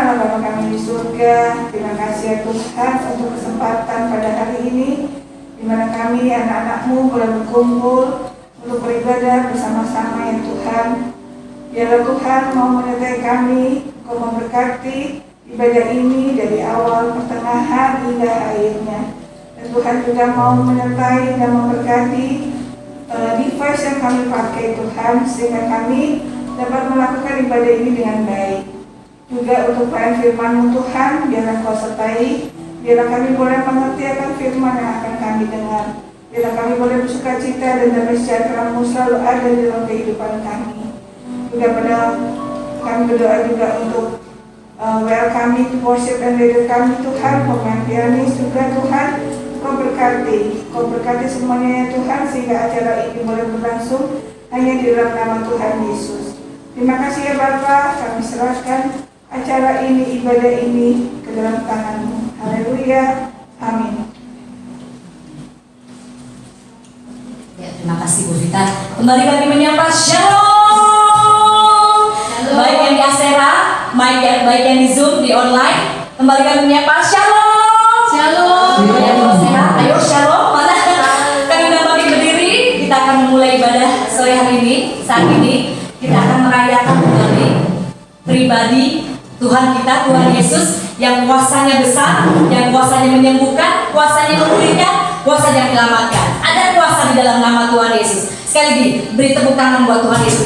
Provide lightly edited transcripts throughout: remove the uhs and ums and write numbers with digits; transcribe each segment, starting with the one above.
Allah Bapa kami di surga, terima kasih ya Tuhan untuk kesempatan pada hari ini di mana kami anak-anak-Mu boleh berkumpul untuk beribadah bersama-sama ya Tuhan. Biarlah Tuhan mau menyertai kami, Kau memberkati ibadah ini dari awal, pertengahan hingga akhirnya. Dan Tuhan juga mau menyertai dan memberkati device yang kami pakai Tuhan, sehingga kami dapat melakukan ibadah ini dengan baik. Juga untuk bahan firman-Mu Tuhan, biarlah Kau sertai, biarlah kami boleh mengerti akan firman yang akan kami dengar. Biarlah kami boleh bersuka cita dan damai sejahtera-Mu selalu ada di dalam kehidupan kami. Juga pada kami berdoa juga untuk welcome to worship and leader kami Tuhan, pemain pianis juga Tuhan, Kau berkati semuanya ya Tuhan, sehingga acara ini boleh berlangsung hanya di dalam nama Tuhan Yesus. Terima kasih ya Bapa, kami serahkan acara ini, ibadah ini ke dalam tangan-Mu. Haleluya, amin. Ya, terima kasih Bu Vita. Kembali kami menyapa Shalom. Baik yang di Asera, baik yang di Zoom, di online. Kembali kami menyapa Shalom. Shalom. Yang di Asera, ayo Shalom. Mana? Kami bangkit berdiri. Kita akan memulai ibadah sore hari ini. Saat ini kita akan merayakan kembali pribadi Tuhan kita, Tuhan Yesus, yang kuasanya besar, yang kuasanya menyembuhkan, kuasanya memulihkan, kuasanya menyelamatkan. Ada kuasa di dalam nama Tuhan Yesus. Sekali lagi, beri tepuk tangan buat Tuhan Yesus.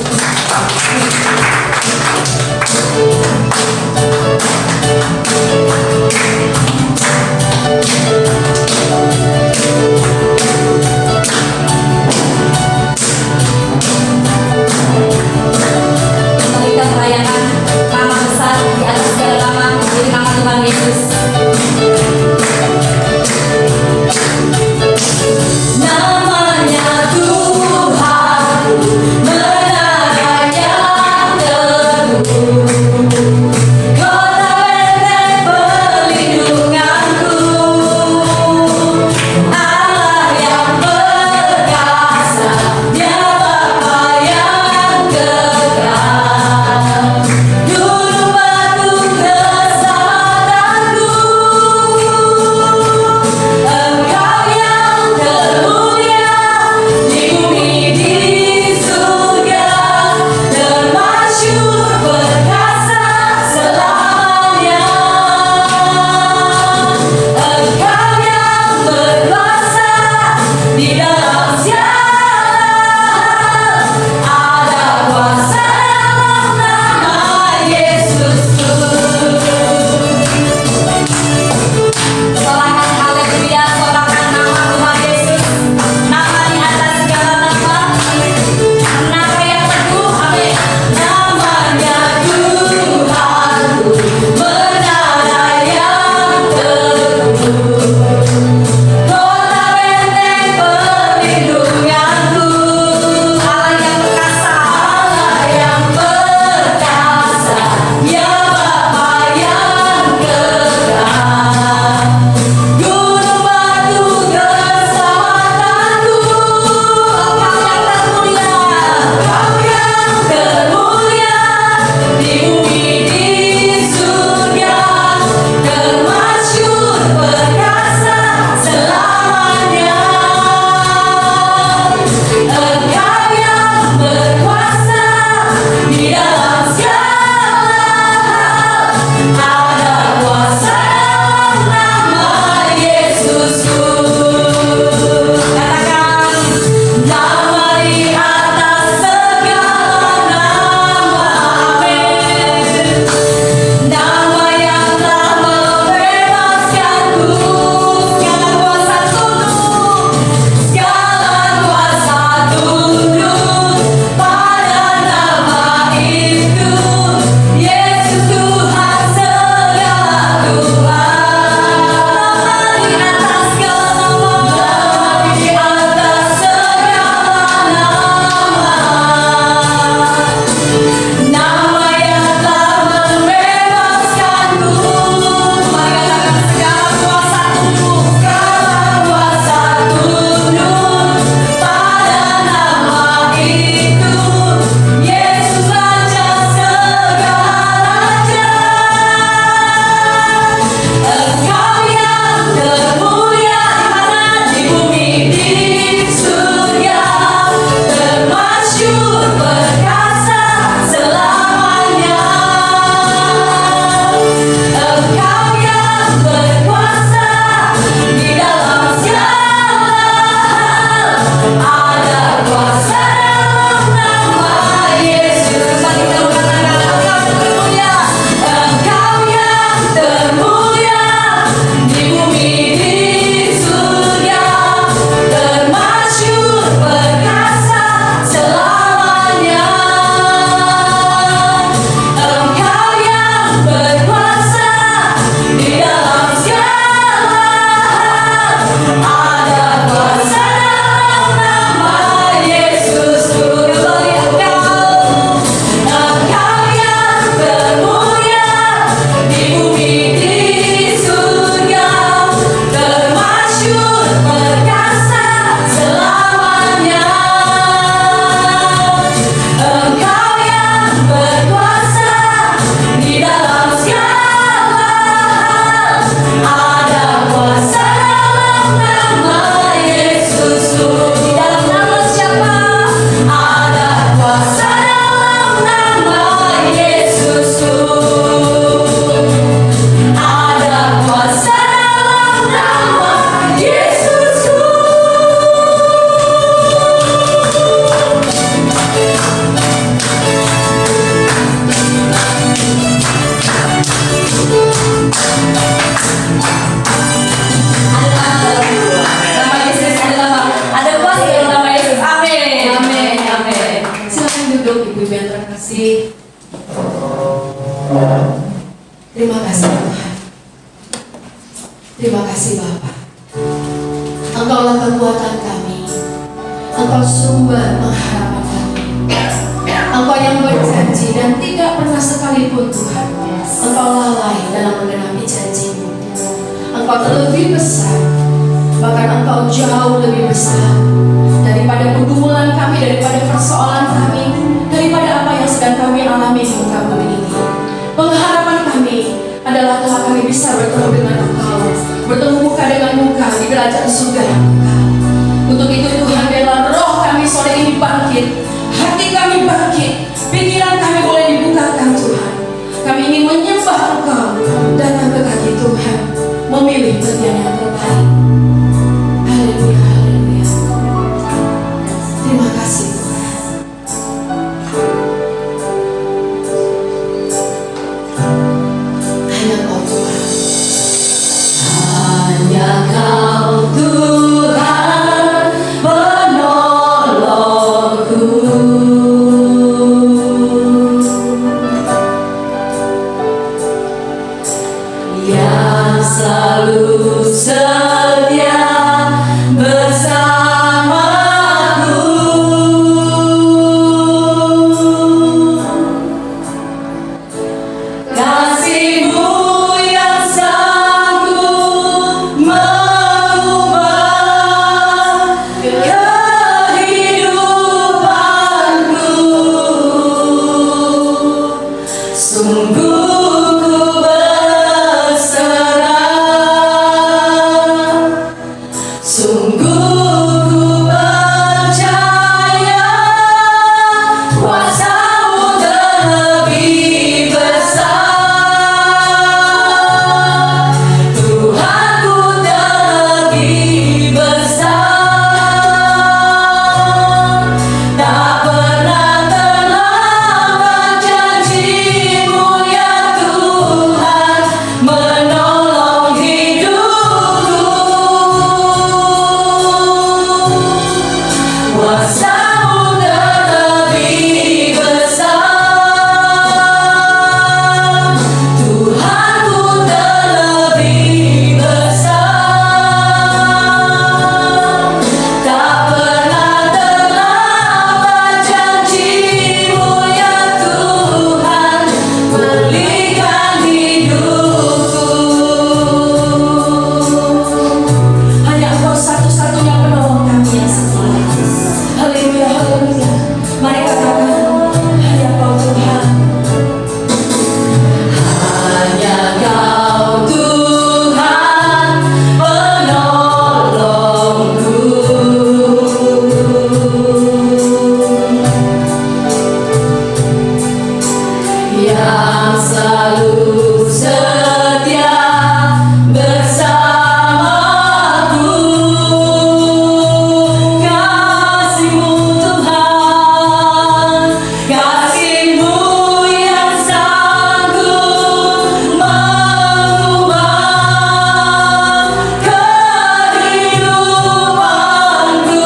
Kita merayakan nama besar di atas segala nama, di nama Tuhan Yesus. Namanya Tuhan, menara yang teguh, kota benteng perlindunganku, Allah yang perkasa, Dia Bapa yang kekal, juru batu keselamatanku. Nama Yesus ada kuasa dalam nama Yesus. Amin. Amin, amin. Silakan duduk ibu-ibu yang terkasih. Terima kasih Tuhan. Terima kasih Bapa. Engkaulah kekuatan kami. Engkau sumber pengharapan kami. Engkau yang berjanji dan tidak pernah sekalipun Tuhan Engkau lalai dalam menggenapi janji-Mu. Engkau lebih besar, bahkan Engkau jauh lebih besar daripada pergumulan kami, daripada persoalan kami, daripada apa yang sedang kami alami di muka bumi ini. Pengharapan kami adalah telah kami bisa bertemu dengan Engkau, bertemu muka dengan muka di kerajaan surga yang kekal. Untuk itu Tuhan, biarlah roh kami sore ini bangkit, hati kami bangkit, pikiran kami boleh dibukakan Tuhan. Kami ingin menyembah Engkau, datang ke kaki Tuhan, memilih bagian yang terbaik. Haleluya, haleluya. Terima kasih Tuhan. Hanya Kau Tuhan. Hanya Kau Tuhan penolongku, yang selalu setia bersamaku. Kasih-Mu yang sanggup mengubah kehidupanku. Sungguh ku berserah, sungguh ku percaya kuasa-Mu terlebih besar. Tuhanku terlebih besar. Tak pernah terlambat janji-Mu ya Tuhan, menolong hidupku. Kuasa-Mu terlebih besar. Tuhanku terlebih besar. Tak pernah terlambat janji-Mu ya Tuhan, pulihkan hidupku. Hanya Engkau satu-satunya penolong kami yang setia. Haleluya, haleluya. Mari katakan, hanya Kau Tuhan. Hanya Kau Tuhan penolongku, yang selalu setia bersamaku. Kasih-Mu Tuhan, kasih-Mu yang sanggup mengubah kehidupanku.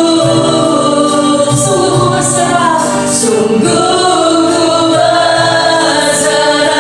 Sungguh ku berserah, sungguh ku berserah.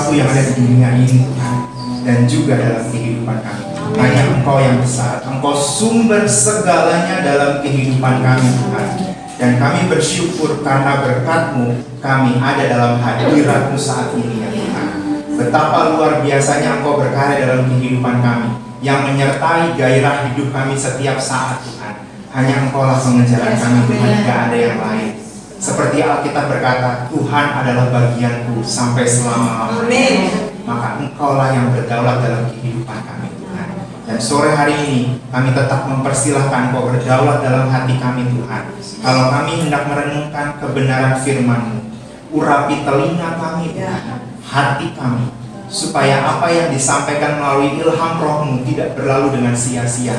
sesuatu yang ada di dunia ini Tuhan, dan juga dalam kehidupan kami. Hanya Engkau yang besar, Engkau sumber segalanya dalam kehidupan kami Tuhan. Dan kami bersyukur karena berkat-Mu kami ada dalam hadirat-Mu saat ini ya Tuhan. Betapa luar biasanya Engkau berkarya dalam kehidupan kami, yang menyertai gairah hidup kami setiap saat Tuhan. Hanya Engkau lah pengejaran kami Tuhan, tidak ada yang lain. Seperti Alkitab berkata, Tuhan adalah bagianku sampai selama-lamanya. Maka Engkau lah yang berdaulat dalam kehidupan kami Tuhan. Dan sore hari ini kami tetap mempersilahkan Engkau berdaulat dalam hati kami Tuhan. Kalau kami hendak merenungkan kebenaran firman-Mu, urapi telinga kami Tuhan, hati kami, supaya apa yang disampaikan melalui ilham Roh-Mu tidak berlalu dengan sia-sia,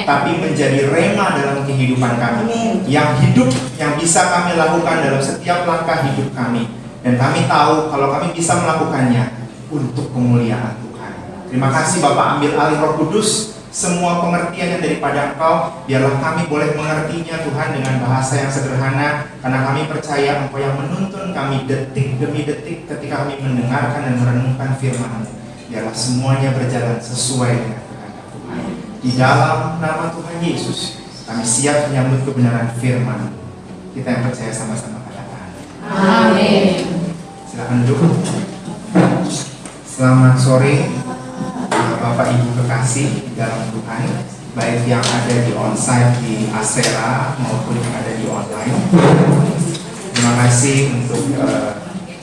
tapi menjadi rema dalam kehidupan kami, yang hidup, yang bisa kami lakukan dalam setiap langkah hidup kami. Dan kami tahu kalau kami bisa melakukannya untuk kemuliaan Tuhan. Terima kasih Bapak, ambil alih Roh Kudus semua pengertian yang daripada Engkau, biarlah kami boleh mengertinya Tuhan dengan bahasa yang sederhana, karena kami percaya Engkau yang menuntun kami detik demi detik ketika kami mendengarkan dan merenungkan firman-Mu. Biarlah semuanya berjalan sesuai dengan kehendak Tuhan. Di dalam nama Tuhan Yesus kami siap menyambut kebenaran firman-Mu. Kita yang percaya sama-sama katakan amin. Silakan duduk. Selamat sore Bapak Ibu kekasih dalam Tuhan, baik yang ada di onsite di Asera maupun yang ada di online. Terima kasih untuk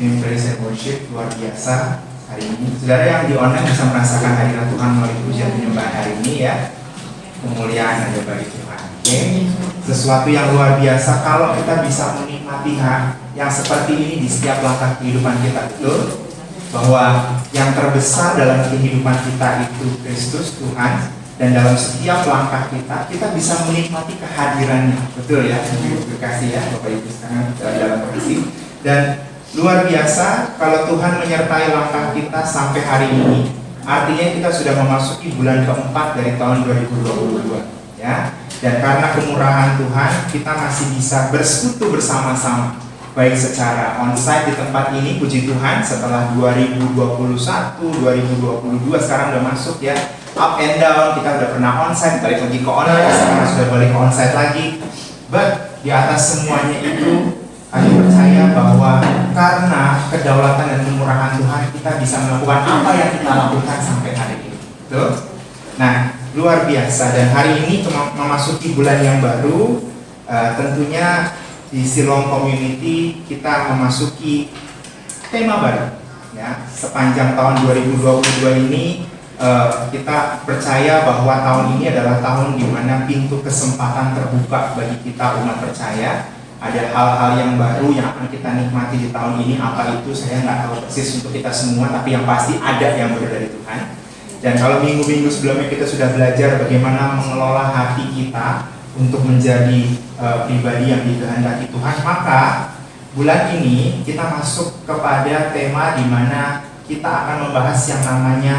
tim Praise and Worship luar biasa hari ini. Saudara yang di online bisa merasakan hadirat Tuhan melalui pujian penyembahan hari ini ya. Kemuliaan ada bagi Tuhan. Oke. Sesuatu yang luar biasa kalau kita bisa menikmati yang seperti ini di setiap langkah kehidupan kita, betul? Bahwa yang terbesar dalam kehidupan kita itu Kristus Tuhan, dan dalam setiap langkah kita bisa menikmati kehadirannya, betul ya? Terima kasih ya Bapak Ibu sekarang dalam posisi. Dan luar biasa kalau Tuhan menyertai langkah kita sampai hari ini, artinya kita sudah memasuki bulan keempat dari tahun 2022 ya. Dan karena kemurahan Tuhan kita masih bisa bersekutu bersama-sama, baik secara onsite di tempat ini, puji Tuhan, setelah 2021, 2022 sekarang udah masuk ya, up and down, kita udah pernah onsite, balik lagi ke online, sekarang sudah balik ke onsite lagi. But di atas semuanya itu, kami percaya bahwa karena kedaulatan dan kemurahan Tuhan, kita bisa melakukan apa yang kita lakukan sampai hari ini. Betul? Nah, luar biasa. Dan hari ini memasuki bulan yang baru, tentunya di Siloam Community kita memasuki tema baru ya. Sepanjang tahun 2022 ini kita percaya bahwa tahun ini adalah tahun di mana pintu kesempatan terbuka bagi kita umat percaya. Ada hal-hal yang baru yang akan kita nikmati di tahun ini. Apa itu saya nggak tahu persis untuk kita semua, tapi yang pasti ada yang baru dari Tuhan. Dan kalau minggu-minggu sebelumnya kita sudah belajar bagaimana mengelola hati kita untuk menjadi pribadi yang dikehendaki Tuhan, maka bulan ini kita masuk kepada tema di mana kita akan membahas yang namanya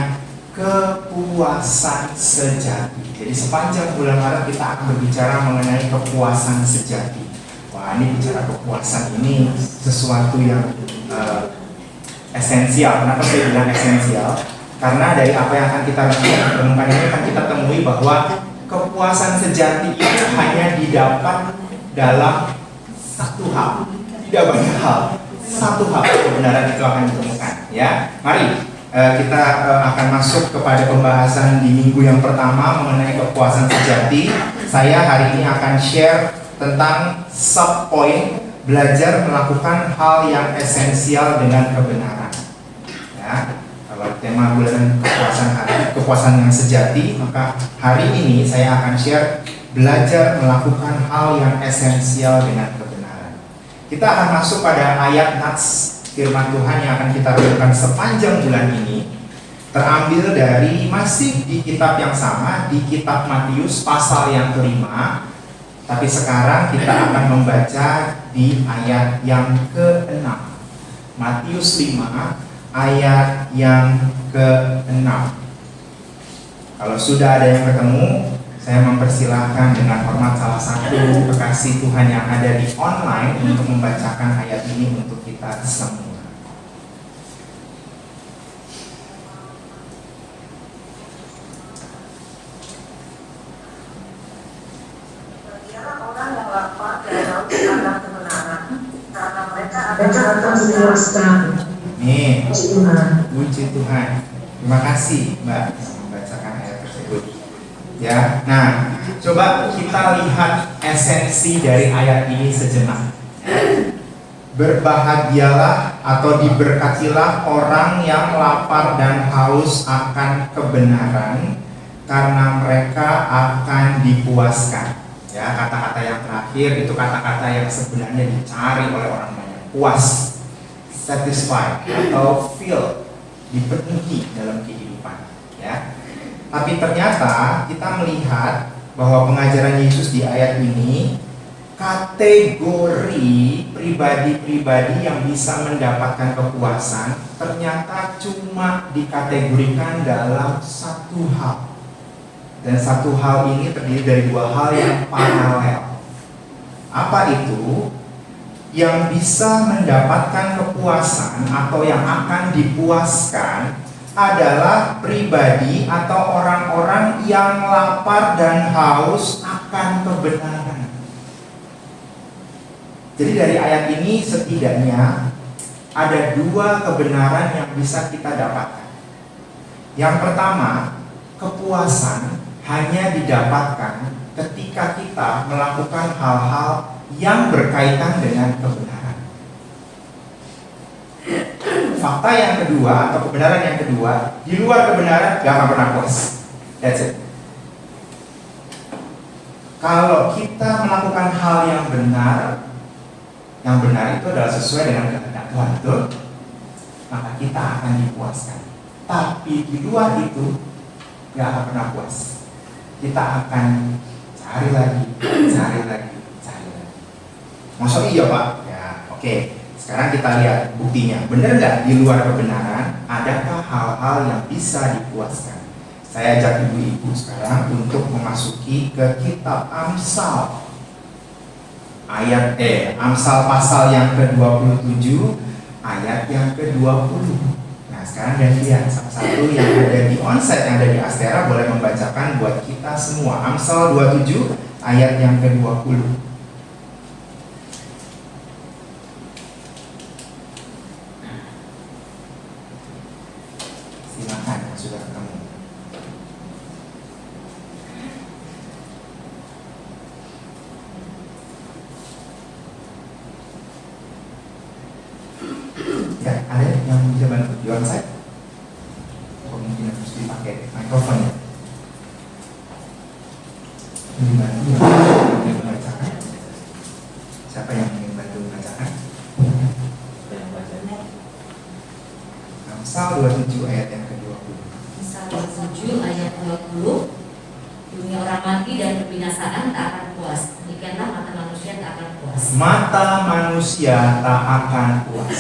kepuasan sejati. Jadi sepanjang bulan Maret kita akan berbicara mengenai kepuasan sejati. Wah, ini bicara kepuasan ini sesuatu yang esensial. Kenapa saya bilang esensial? Karena dari apa yang akan kita renungkan ini akan kita temui bahwa kepuasan sejati itu hanya didapat dalam satu hal, tidak banyak hal. Satu hal kebenaran itu akan ditemukan. Ya, mari kita akan masuk kepada pembahasan di minggu yang pertama mengenai kepuasan sejati. Saya hari ini akan share tentang subpoint belajar melakukan hal yang esensial dengan kebenaran. Ya. Kalau tema bulan kepuasan yang sejati, maka hari ini saya akan share belajar melakukan hal yang esensial dengan kebenaran. Kita akan masuk pada ayat nats firman Tuhan yang akan kita renungkan sepanjang bulan ini. Terambil dari masih di kitab yang sama, di kitab Matius pasal yang kelima. Tapi sekarang kita akan membaca di ayat yang ke-6. Matius 5 ayat yang ke-6. Kalau sudah ada yang ketemu, saya mempersilahkan dengan hormat salah satu kekasih Tuhan yang ada di online untuk membacakan ayat ini untuk kita semua. mereka akan memuaskan. Nih, Puji Tuhan. puji Tuhan. Terima kasih Mbak yang membacakan ayat tersebut. Ya, nah coba kita lihat esensi dari ayat ini sejenak. Berbahagialah atau diberkatilah orang yang lapar dan haus akan kebenaran, karena mereka akan dipuaskan. Ya, kata-kata yang terakhir itu kata-kata yang sebenarnya dicari oleh orang banyak. Puas, satisfied atau feel, dipenuhi dalam kehidupan. Ya, tapi ternyata kita melihat bahwa pengajaran Yesus di ayat ini, kategori pribadi-pribadi yang bisa mendapatkan kepuasan ternyata cuma dikategorikan dalam satu hal. Dan satu hal ini terdiri dari dua hal yang paralel. Apa itu? Yang bisa mendapatkan kepuasan atau yang akan dipuaskan adalah pribadi atau orang-orang yang lapar dan haus akan kebenaran. Jadi dari ayat ini setidaknya ada dua kebenaran yang bisa kita dapatkan. Yang pertama, kepuasan hanya didapatkan ketika kita melakukan hal-hal yang berkaitan dengan kebenaran. Fakta yang kedua atau kebenaran yang kedua, di luar kebenaran gak akan pernah puas. That's it. Kalau kita melakukan hal yang benar itu adalah sesuai dengan kehendak Tuhan, betul? Maka kita akan dipuaskan. Tapi di luar itu gak akan pernah puas. Kita akan cari lagi. Maksudnya iya Pak? Ya, oke. Sekarang kita lihat buktinya. Benar nggak di luar kebenaran adakah hal-hal yang bisa dipuaskan? Saya ajak ibu-ibu sekarang untuk memasuki ke kitab Amsal. Amsal pasal yang ke-27 ayat yang ke-20. Nah, sekarang gantian satu-satu yang ada di onsite, yang ada di Astera boleh membacakan buat kita semua. Amsal 27 ayat yang ke-20. Silakan yang sudah ketemu. Ya, ada yang bisa bantu di onsite? Mungkin harus dipakai mikrofon ya. Dibantu membacakan. Siapa yang ingin bantu membacakan? Amsal 27 ayat yang ke-20. Amsal 27 ayat 20. Dunia orang mati dan kebinasaan tak akan puas. Demikianlah mata manusia tak akan puas. Mata manusia tak akan puas.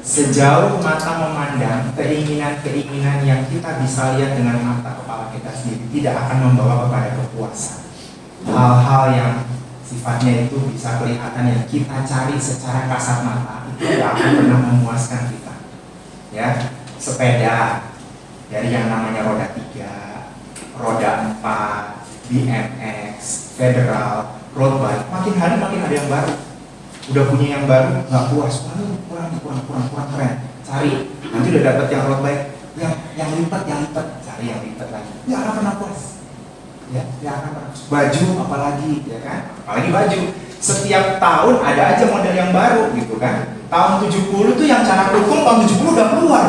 Sejauh mata memandang, keinginan-keinginan yang kita bisa lihat dengan mata kepala kita sendiri tidak akan membawa kepada kepuasan. Hal-hal yang sifatnya itu bisa kelihatan yang kita cari secara kasat mata itu tidak akan pernah memuaskan kita. Ya, sepeda dari yang namanya roda 3, roda 4, BMX, Federal, road bike, makin hari makin ada yang baru. Udah punya yang baru, nggak puas, kurang keren. Cari, nanti udah dapat yang road bike, yang lipat, cari yang lipat lagi. Nggak akan pernah puas. Ya, nggak akan pernah. Baju, apalagi, ya kan? Apalagi baju. Setiap tahun ada aja model yang baru, gitu kan? Tahun 70 tuh yang cara dukung tahun 70 udah keluar.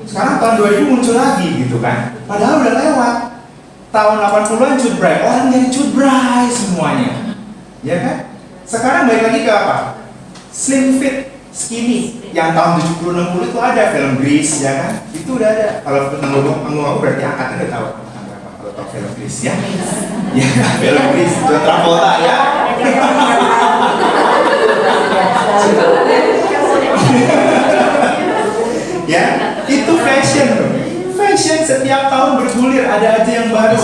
Sekarang tahun 2000 muncul lagi, gitu kan? Padahal udah lewat. Tahun 80-an cut bright, orang jadi cut bright semuanya, ya kan? Sekarang balik lagi ke apa? Slim fit, skinny. Yang tahun 70-60 itu ada film Grease, ya kan? Itu udah ada. Kalau ngomong aku berarti angkatnya udah tahu angkatan berapa kalau tahu film Grease, ya? Ya, film Grease, John Travolta, ya. Ya, itu fashion loh. Fashion setiap tahun bergulir, ada aja yang baru.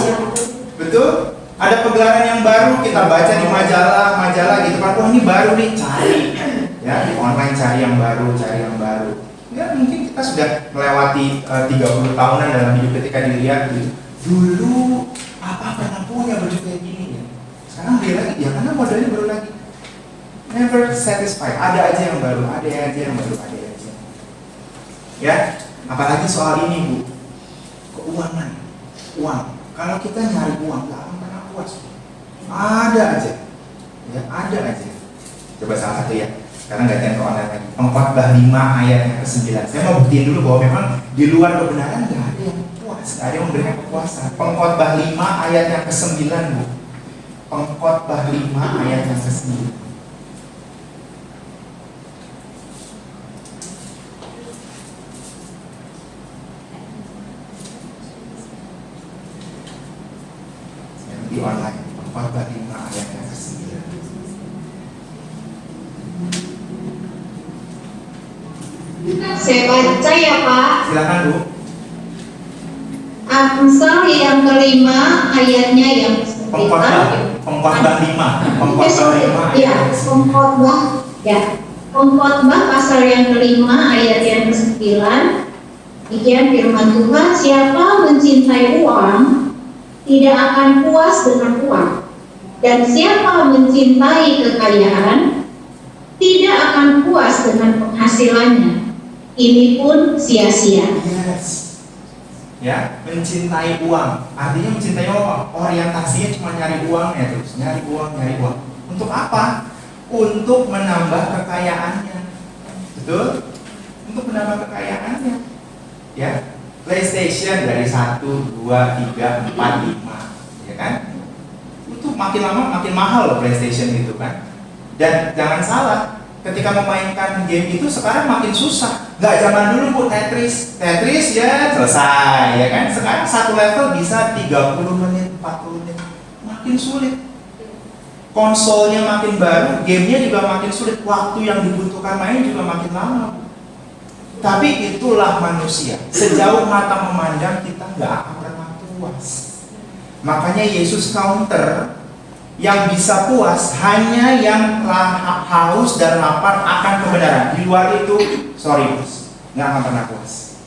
Betul? Ada pegelaran yang baru, kita baca di majalah gitu kan. Wah, ini baru nih, cari. Ya, di online cari yang baru. Ya, mungkin kita sudah melewati 30 tahunan dalam hidup ketika dilihat gitu. Dulu apa pernah punya baju kayak gini ya? Sekarang dia lagi, ya karena modelnya baru lagi. Never satisfied. Ada aja yang baru, ada aja yang baru, ada aja. Ya, apalagi soal ini Bu, keuangan, uang. Kalau kita nyari uang nggak akan pernah puas. Ada aja, ya ada aja. Coba salah satu ya, karena nggak jangan ke online lagi. Pengkhotbah 5 ayat yang ke-9. Saya mau buktiin dulu bahwa memang di luar kebenaran nggak ada yang puas, nggak ada yang memberikan kepuasan. Pengkhotbah 5 ayat yang ke-9 Bu. Pengkhotbah 5 ayat yang ke-9. Di online, Pengkhotbah 5 ayat yang ke-9. Saya baca ya Pak. Silakan Bu. Amsal yang kelima ayatnya yang Pengkhotbah 5. Pengkhotbah 5 ayat ya, yang ke-9. Pengkhotbah pasal yang kelima ayat yang ke-9. Demikian firman Tuhan, siapa mencintai uang tidak akan puas dengan uang, dan siapa mencintai kekayaan tidak akan puas dengan penghasilannya. Ini pun sia-sia. Yes. Ya, mencintai uang. Artinya mencintai uang. Orientasinya cuma nyari uang ya terus, nyari uang, nyari uang. Untuk apa? Untuk menambah kekayaannya. Betul? Untuk menambah kekayaannya. Ya. PlayStation dari 1, 2, 3, 4, 5. Ya kan? Itu makin lama makin mahal loh PlayStation itu kan. Dan jangan salah, ketika memainkan game itu sekarang makin susah. Nggak zaman dulu Bu, Tetris ya selesai ya kan. Sekarang satu level bisa 30 menit, 40 menit. Makin sulit. Konsolnya makin baru, gamenya juga makin sulit. Waktu yang dibutuhkan main juga makin lama. Tapi itulah manusia. Sejauh mata memandang kita nggak akan pernah puas. Makanya Yesus counter, yang bisa puas hanya yang haus dan lapar akan kebenaran. Di luar itu, sorry bos, nggak akan pernah puas.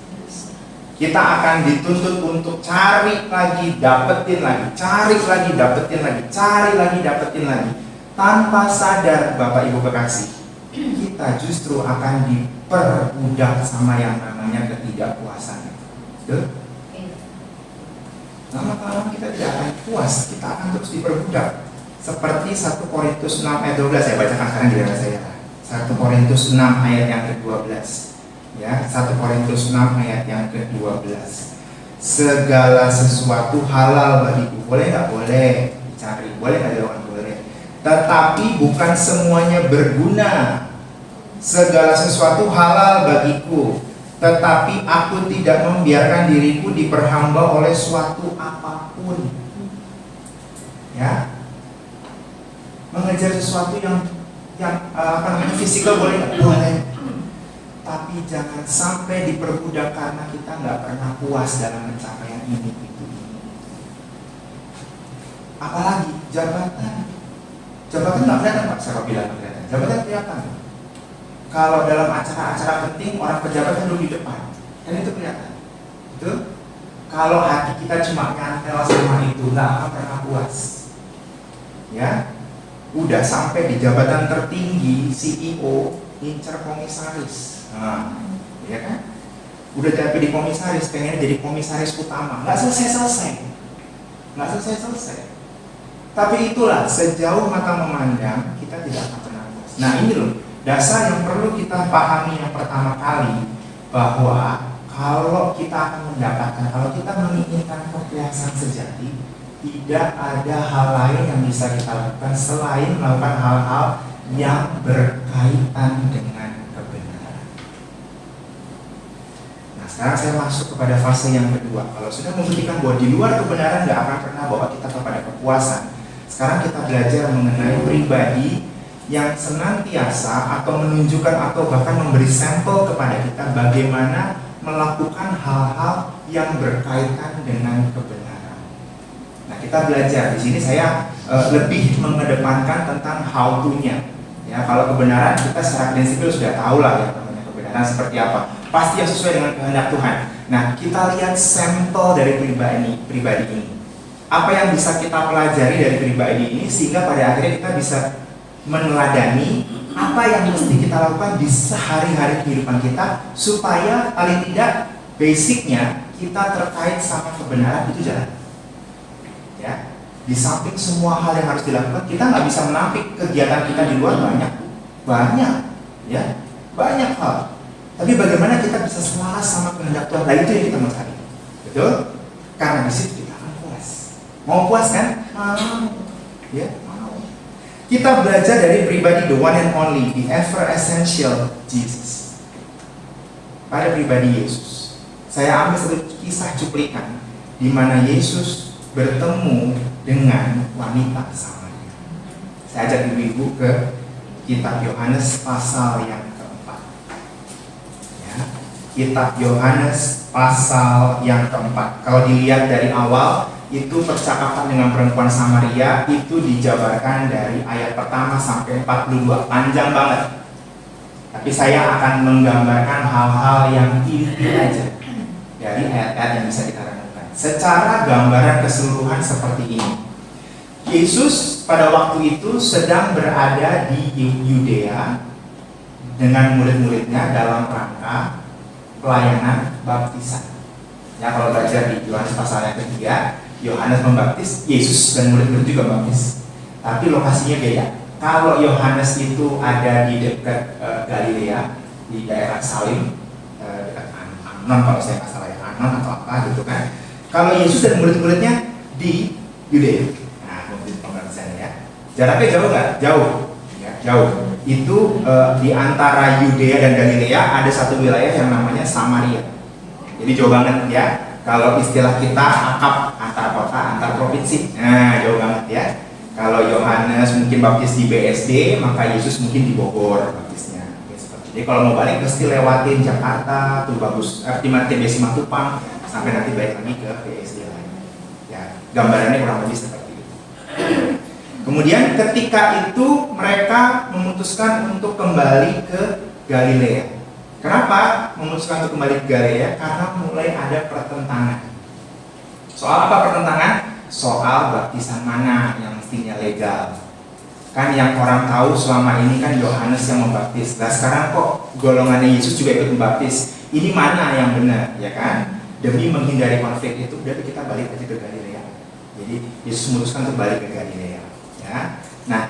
Kita akan dituntut untuk cari lagi, dapetin lagi, cari lagi, dapetin lagi, cari lagi, dapetin lagi. Tanpa sadar Bapak Ibu kekasih, kita justru akan diperbudak sama yang namanya ketidakpuasan. Betul? Lama-lama kita tidak akan puas, kita akan terus diperbudak. Seperti 1 Korintus 6 ayat 12, saya bacakan sekarang di dalam saya. 1 Korintus 6 ayat yang ke-12. Ya, 1 Korintus 6 ayat yang ke-12. Segala sesuatu halal bagiku. Boleh nggak? Boleh dicari. Boleh nggak dilakukan? Boleh. Tetapi bukan semuanya berguna. Segala sesuatu halal bagiku, tetapi aku tidak membiarkan diriku diperhamba oleh suatu apapun. Ya, mengejar sesuatu yang fisikal boleh nggak? Boleh. Tapi jangan sampai diperbudak karena kita nggak pernah puas dalam pencapaian ini itu. Apalagi jabatan nggak kelihatan Pak. Siapa bilang nggak kelihatan? Jabatan kelihatan. Kalau dalam acara-acara penting orang pejabat kan duduk di depan, kan itu kelihatan. Betul? Kalau hati kita cuma nyantel sama itu, nggak akan pernah puas. Ya, udah sampai di jabatan tertinggi CEO, ngincer komisaris, ya kan? Udah sampai di komisaris, pengen jadi komisaris utama, nggak selesai. Tapi itulah, sejauh mata memandang kita tidak akan pernah puas. Nah ini loh, dasar yang perlu kita pahami yang pertama kali, bahwa kalau kita akan mendapatkan, kalau kita menginginkan kepuasan sejati, tidak ada hal lain yang bisa kita lakukan selain melakukan hal-hal yang berkaitan dengan kebenaran. Nah sekarang saya masuk kepada fase yang kedua. Kalau sudah membuktikan bahwa di luar kebenaran nggak akan pernah bawa kita kepada kepuasan, sekarang kita belajar mengenai pribadi yang senantiasa atau menunjukkan atau bahkan memberi sampel kepada kita bagaimana melakukan hal-hal yang berkaitan dengan kebenaran. Nah, kita belajar di sini saya lebih mengedepankan tentang how to-nya. Ya, kalau kebenaran kita secara prinsipil sudah tahu lah ya namanya kebenaran seperti apa. Pasti yang sesuai dengan kehendak Tuhan. Nah, kita lihat sampel dari pribadi ini. Apa yang bisa kita pelajari dari pribadi ini sehingga pada akhirnya kita bisa meneladani apa yang mesti kita lakukan di sehari-hari kehidupan kita, supaya paling tidak basicnya kita terkait sama kebenaran itu jalan. Ya, di samping semua hal yang harus dilakukan, kita nggak bisa menampik kegiatan kita di luar banyak, ya, banyak hal. Tapi bagaimana kita bisa selaras sama kehendak Tuhan? Nah, itu yang kita mau cari, betul? Karena di situ kita akan puas. Mau puas kan? Mau, ya, mau. Kita belajar dari pribadi the one and only, the ever essential Jesus. Pada pribadi Yesus, saya ambil satu kisah cuplikan di mana Yesus bertemu dengan wanita Samaria. Saya ajak ibu-ibu ke kitab Yohanes pasal yang keempat. Ya, kitab Yohanes pasal yang keempat. Kalau dilihat dari awal, itu percakapan dengan perempuan Samaria itu dijabarkan dari ayat pertama sampai 42, panjang banget. Tapi saya akan menggambarkan hal-hal yang inti aja dari ayat-ayat yang bisa kita renungkan. Secara gambaran keseluruhan seperti ini. Yesus pada waktu itu sedang berada di Yudea dengan murid-muridnya dalam rangka pelayanan baptisan. Ya, kalau belajar di Yohanes pasal yang ketiga, Yohanes membaptis, Yesus dan murid-murid juga baptis. Tapi lokasinya beda. Kalau Yohanes itu ada di dekat Galilea, di daerah Salim, dekat Anon kalau saya nggak salah ya, Anon atau apa gitu kan. Kalau Yesus dan murid-muridnya di Yudea. Nah, mungkin pembaptisannya ya. Jaraknya jauh nggak? Jauh. Ya, jauh. Itu di antara Yudea dan Galilea ada satu wilayah yang namanya Samaria. Jadi jauh banget ya. Kalau istilah kita akap antar kota, antar provinsi. Nah, jauh banget ya. Kalau Yohanes mungkin baptis di BSD, maka Yesus mungkin di Bogor baptisnya. Jadi kalau mau balik mesti lewatin Jakarta, tuh bagus. TB Simatupang sampai nanti balik lagi ke BSD lagi. Ya, gambarannya kurang lebih seperti itu. Kemudian ketika itu mereka memutuskan untuk kembali ke Galilea. Kenapa memutuskan untuk kembali ke Galilea? Karena mulai ada pertentangan. Soal apa pertentangan? Soal baptisan mana yang mestinya legal. Kan yang orang tahu selama ini kan Yohanes yang membaptis. Nah sekarang kok golongannya Yesus juga ikut membaptis. Ini mana yang benar, ya kan? Demi menghindari konflik itu, udah kita balik aja ke Galilea. Jadi Yesus memutuskan untuk balik ke Galilea. Ya. Nah,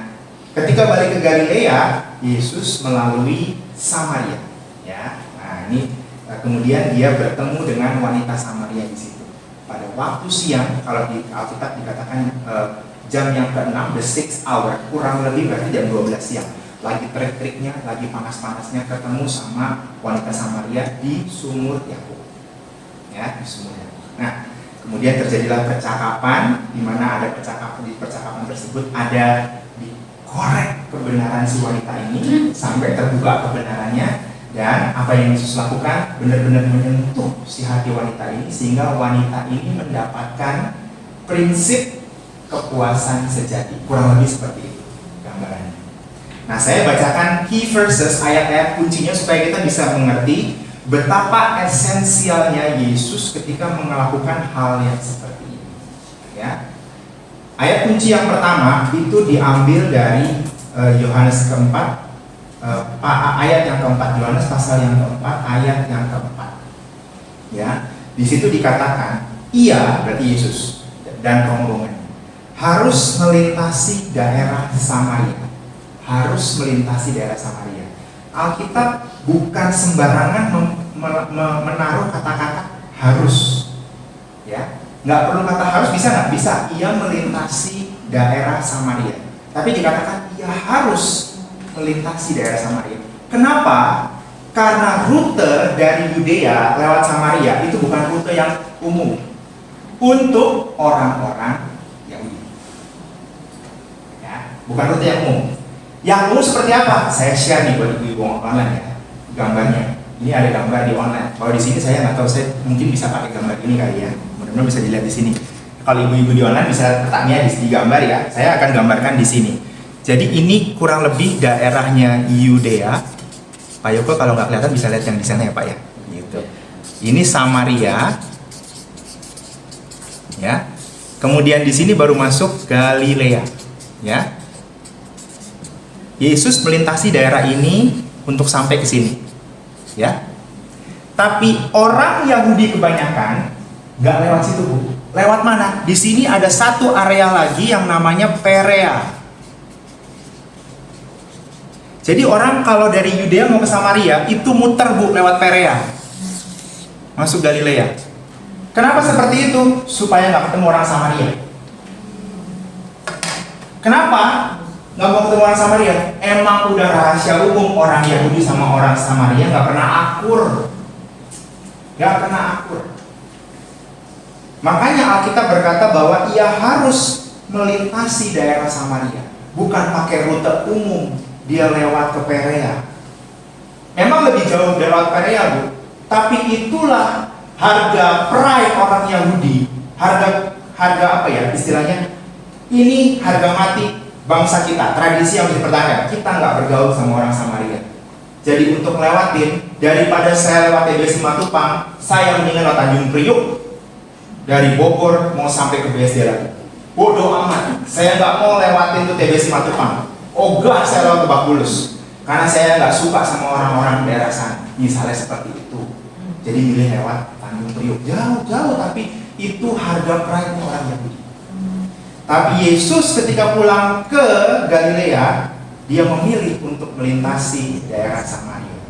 ketika balik ke Galilea, Yesus melalui Samaria. Ya, nah ini kemudian dia bertemu dengan wanita Samaria di situ. Pada waktu siang, kalau di Alkitab dikatakan jam yang ke-6, the 6th hour, kurang lebih berarti jam 12 siang. Lagi terik-teriknya, lagi panas-panasnya, ketemu sama wanita Samaria di sumur Yakub. Ya, di sumur Yakub. Nah, kemudian terjadilah percakapan, di mana ada di percakapan tersebut ada dikorek kebenaran si wanita ini sampai terbuka kebenarannya. Dan apa yang Yesus lakukan benar-benar menyentuh si hati wanita ini, sehingga wanita ini mendapatkan prinsip kepuasan sejati. Kurang lebih seperti itu gambarannya. Nah, saya bacakan key verses, ayat-ayat kuncinya supaya kita bisa mengerti betapa esensialnya Yesus ketika melakukan hal yang seperti ini. Ya. Ayat kunci yang pertama itu diambil dari Yohanes keempat. Ayat yang keempat, Yohanes pasal yang keempat, ayat yang keempat. Ya, di situ dikatakan, ia berarti Yesus dan rombongan harus melintasi daerah Samaria. Harus melintasi daerah Samaria. Alkitab bukan sembarangan menaruh kata-kata harus. Ya, nggak perlu kata harus, bisa nggak? Bisa. Ia melintasi daerah Samaria. Tapi dikatakan ia harus melintasi daerah Samaria. Kenapa? Karena rute dari Yudea lewat Samaria itu bukan rute yang umum untuk orang-orang Yahudi. Ya, bukan rute yang umum. Yang umum seperti apa? Saya share nih buat ibu-ibu online ya, gambarnya. Ini ada gambar di online. Kalau di sini saya nggak tahu, saya mungkin bisa pakai gambar ini kali ya. Mudah-mudahan bisa dilihat di sini. Kalau ibu-ibu di online bisa letaknya di gambar ya. Saya akan gambarkan di sini. Jadi ini kurang lebih daerahnya Yudea. Pak Yoko kalau nggak kelihatan bisa lihat yang di sana ya Pak ya. Gitu. Ini Samaria. Ya. Kemudian di sini baru masuk Galilea. Ya. Yesus melintasi daerah ini untuk sampai ke sini, ya. Tapi orang Yahudi kebanyakan nggak lewat situ, Bu. Lewat mana? Di sini ada satu area lagi yang namanya Perea. Jadi orang kalau dari Yudea mau ke Samaria itu muter, Bu, lewat Perea, masuk Galilea. Kenapa seperti itu? Supaya nggak ketemu orang Samaria. Kenapa nggak mau ketemu orang Samaria? Emang udah rahasia umum, orang Yahudi sama orang Samaria nggak pernah akur. Nggak pernah akur. Makanya Alkitab berkata bahwa ia harus melintasi daerah Samaria, bukan pakai rute umum, dia lewat ke Perea. Memang lebih jauh lewat Perea, Bu. Tapi itulah harga pride orang Yahudi. Harga apa ya istilahnya? Ini harga mati bangsa kita, tradisi yang harus dipertahankan. Kita nggak bergaul sama orang Samaria. Jadi untuk lewatin, daripada saya lewat TBS Simatupang, saya mendingan lewat Tanjung Priuk. Dari Bogor mau sampai ke BSD lagi. Bodoh amat, saya nggak mau lewatin tuh TBS Simatupang. Ogah saya lewat Lebak Bulus, karena saya nggak suka sama orang-orang daerah sana. Misalnya seperti itu. Jadi milih lewat Tanjung Priuk, jauh-jauh, tapi itu harga pride orang Yahudi. Tapi Yesus ketika pulang ke Galilea, dia memilih untuk melintasi daerah Samaria.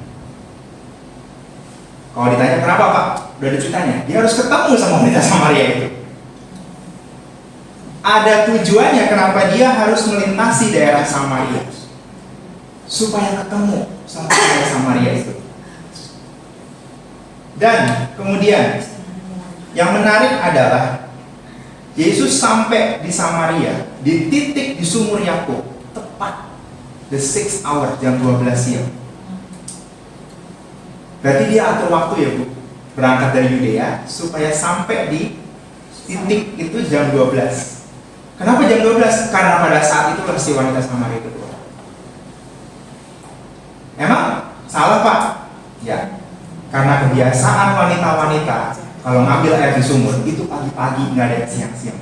Kalau ditanya kenapa, Pak? Udah ada ceritanya. Dia harus ketemu sama wanita Samaria itu. Ada tujuannya kenapa dia harus melintasi daerah Samaria. Supaya ketemu sama daerah Samaria itu. Dan kemudian yang menarik adalah Yesus sampai di Samaria, di titik di sumur Yakub, tepat the 6th hour, jam 12 siang. Berarti dia atur waktu ya, Bu, berangkat dari Yudea supaya sampai di titik itu jam 12. Kenapa jam 12? Karena pada saat itu si wanita Samaria itu keluar. Emang salah, Pak? Ya, karena kebiasaan wanita-wanita kalau ngambil air di sumur itu pagi-pagi, nggak ada siang-siang.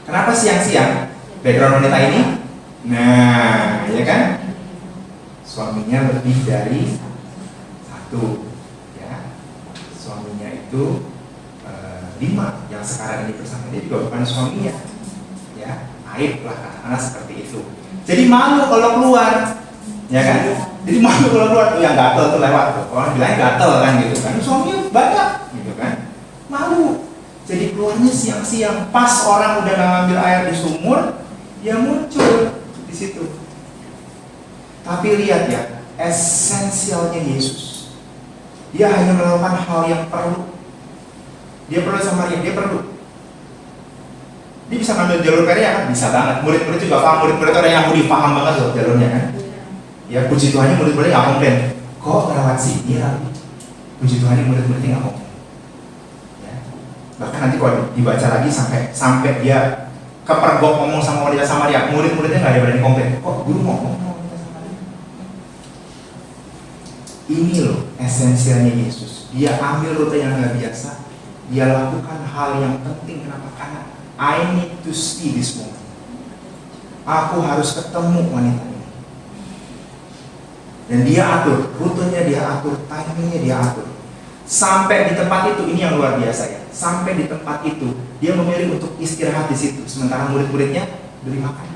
Kenapa siang-siang? Background wanita ini, nah, ya kan? Suaminya lebih dari satu, ya. Suaminya itu 5 yang sekarang ini bersama dia juga bukan suaminya, ya. Aib lah katakanlah seperti itu. Jadi malu kalau keluar, ya kan? Jadi malu kalau keluar tuh yang gatel tuh lewat tuh. Orang bilang gatel kan gitu kan. Suaminya banyak gitu kan. Malu. Jadi keluarnya siang-siang pas orang udah ngambil air di sumur, dia muncul di situ. Tapi lihat ya, esensialnya Yesus. Dia hanya melakukan hal yang perlu. Dia perlu Samaria, dia perlu. Dia bisa ngambil jalur Perea kan? Bisa banget. Murid-murid juga paham, murid-murid orang Yahudi paham banget loh jalurnya kan. Ya puji Tuhannya murid-muridnya nggak komplain. Kok lewat sini lagi? Puji Tuhannya murid-muridnya nggak komplain. Ya. Bahkan nanti kalau dibaca lagi sampai dia kepergok ngomong sama wanita Samaria, murid-muridnya nggak ada berani komplain. Kok guru ngomong sama wanita Samaria? Ini loh esensialnya Yesus. Dia ambil rute yang nggak biasa. Dia lakukan hal yang penting. Kenapa? Karena I need to see this woman. Aku harus ketemu wanita ini. Dan dia atur, rutenya dia atur, timingnya dia atur. Sampai di tempat itu, ini yang luar biasa ya. Sampai di tempat itu, dia memilih untuk istirahat di situ. Sementara murid-muridnya beli makan.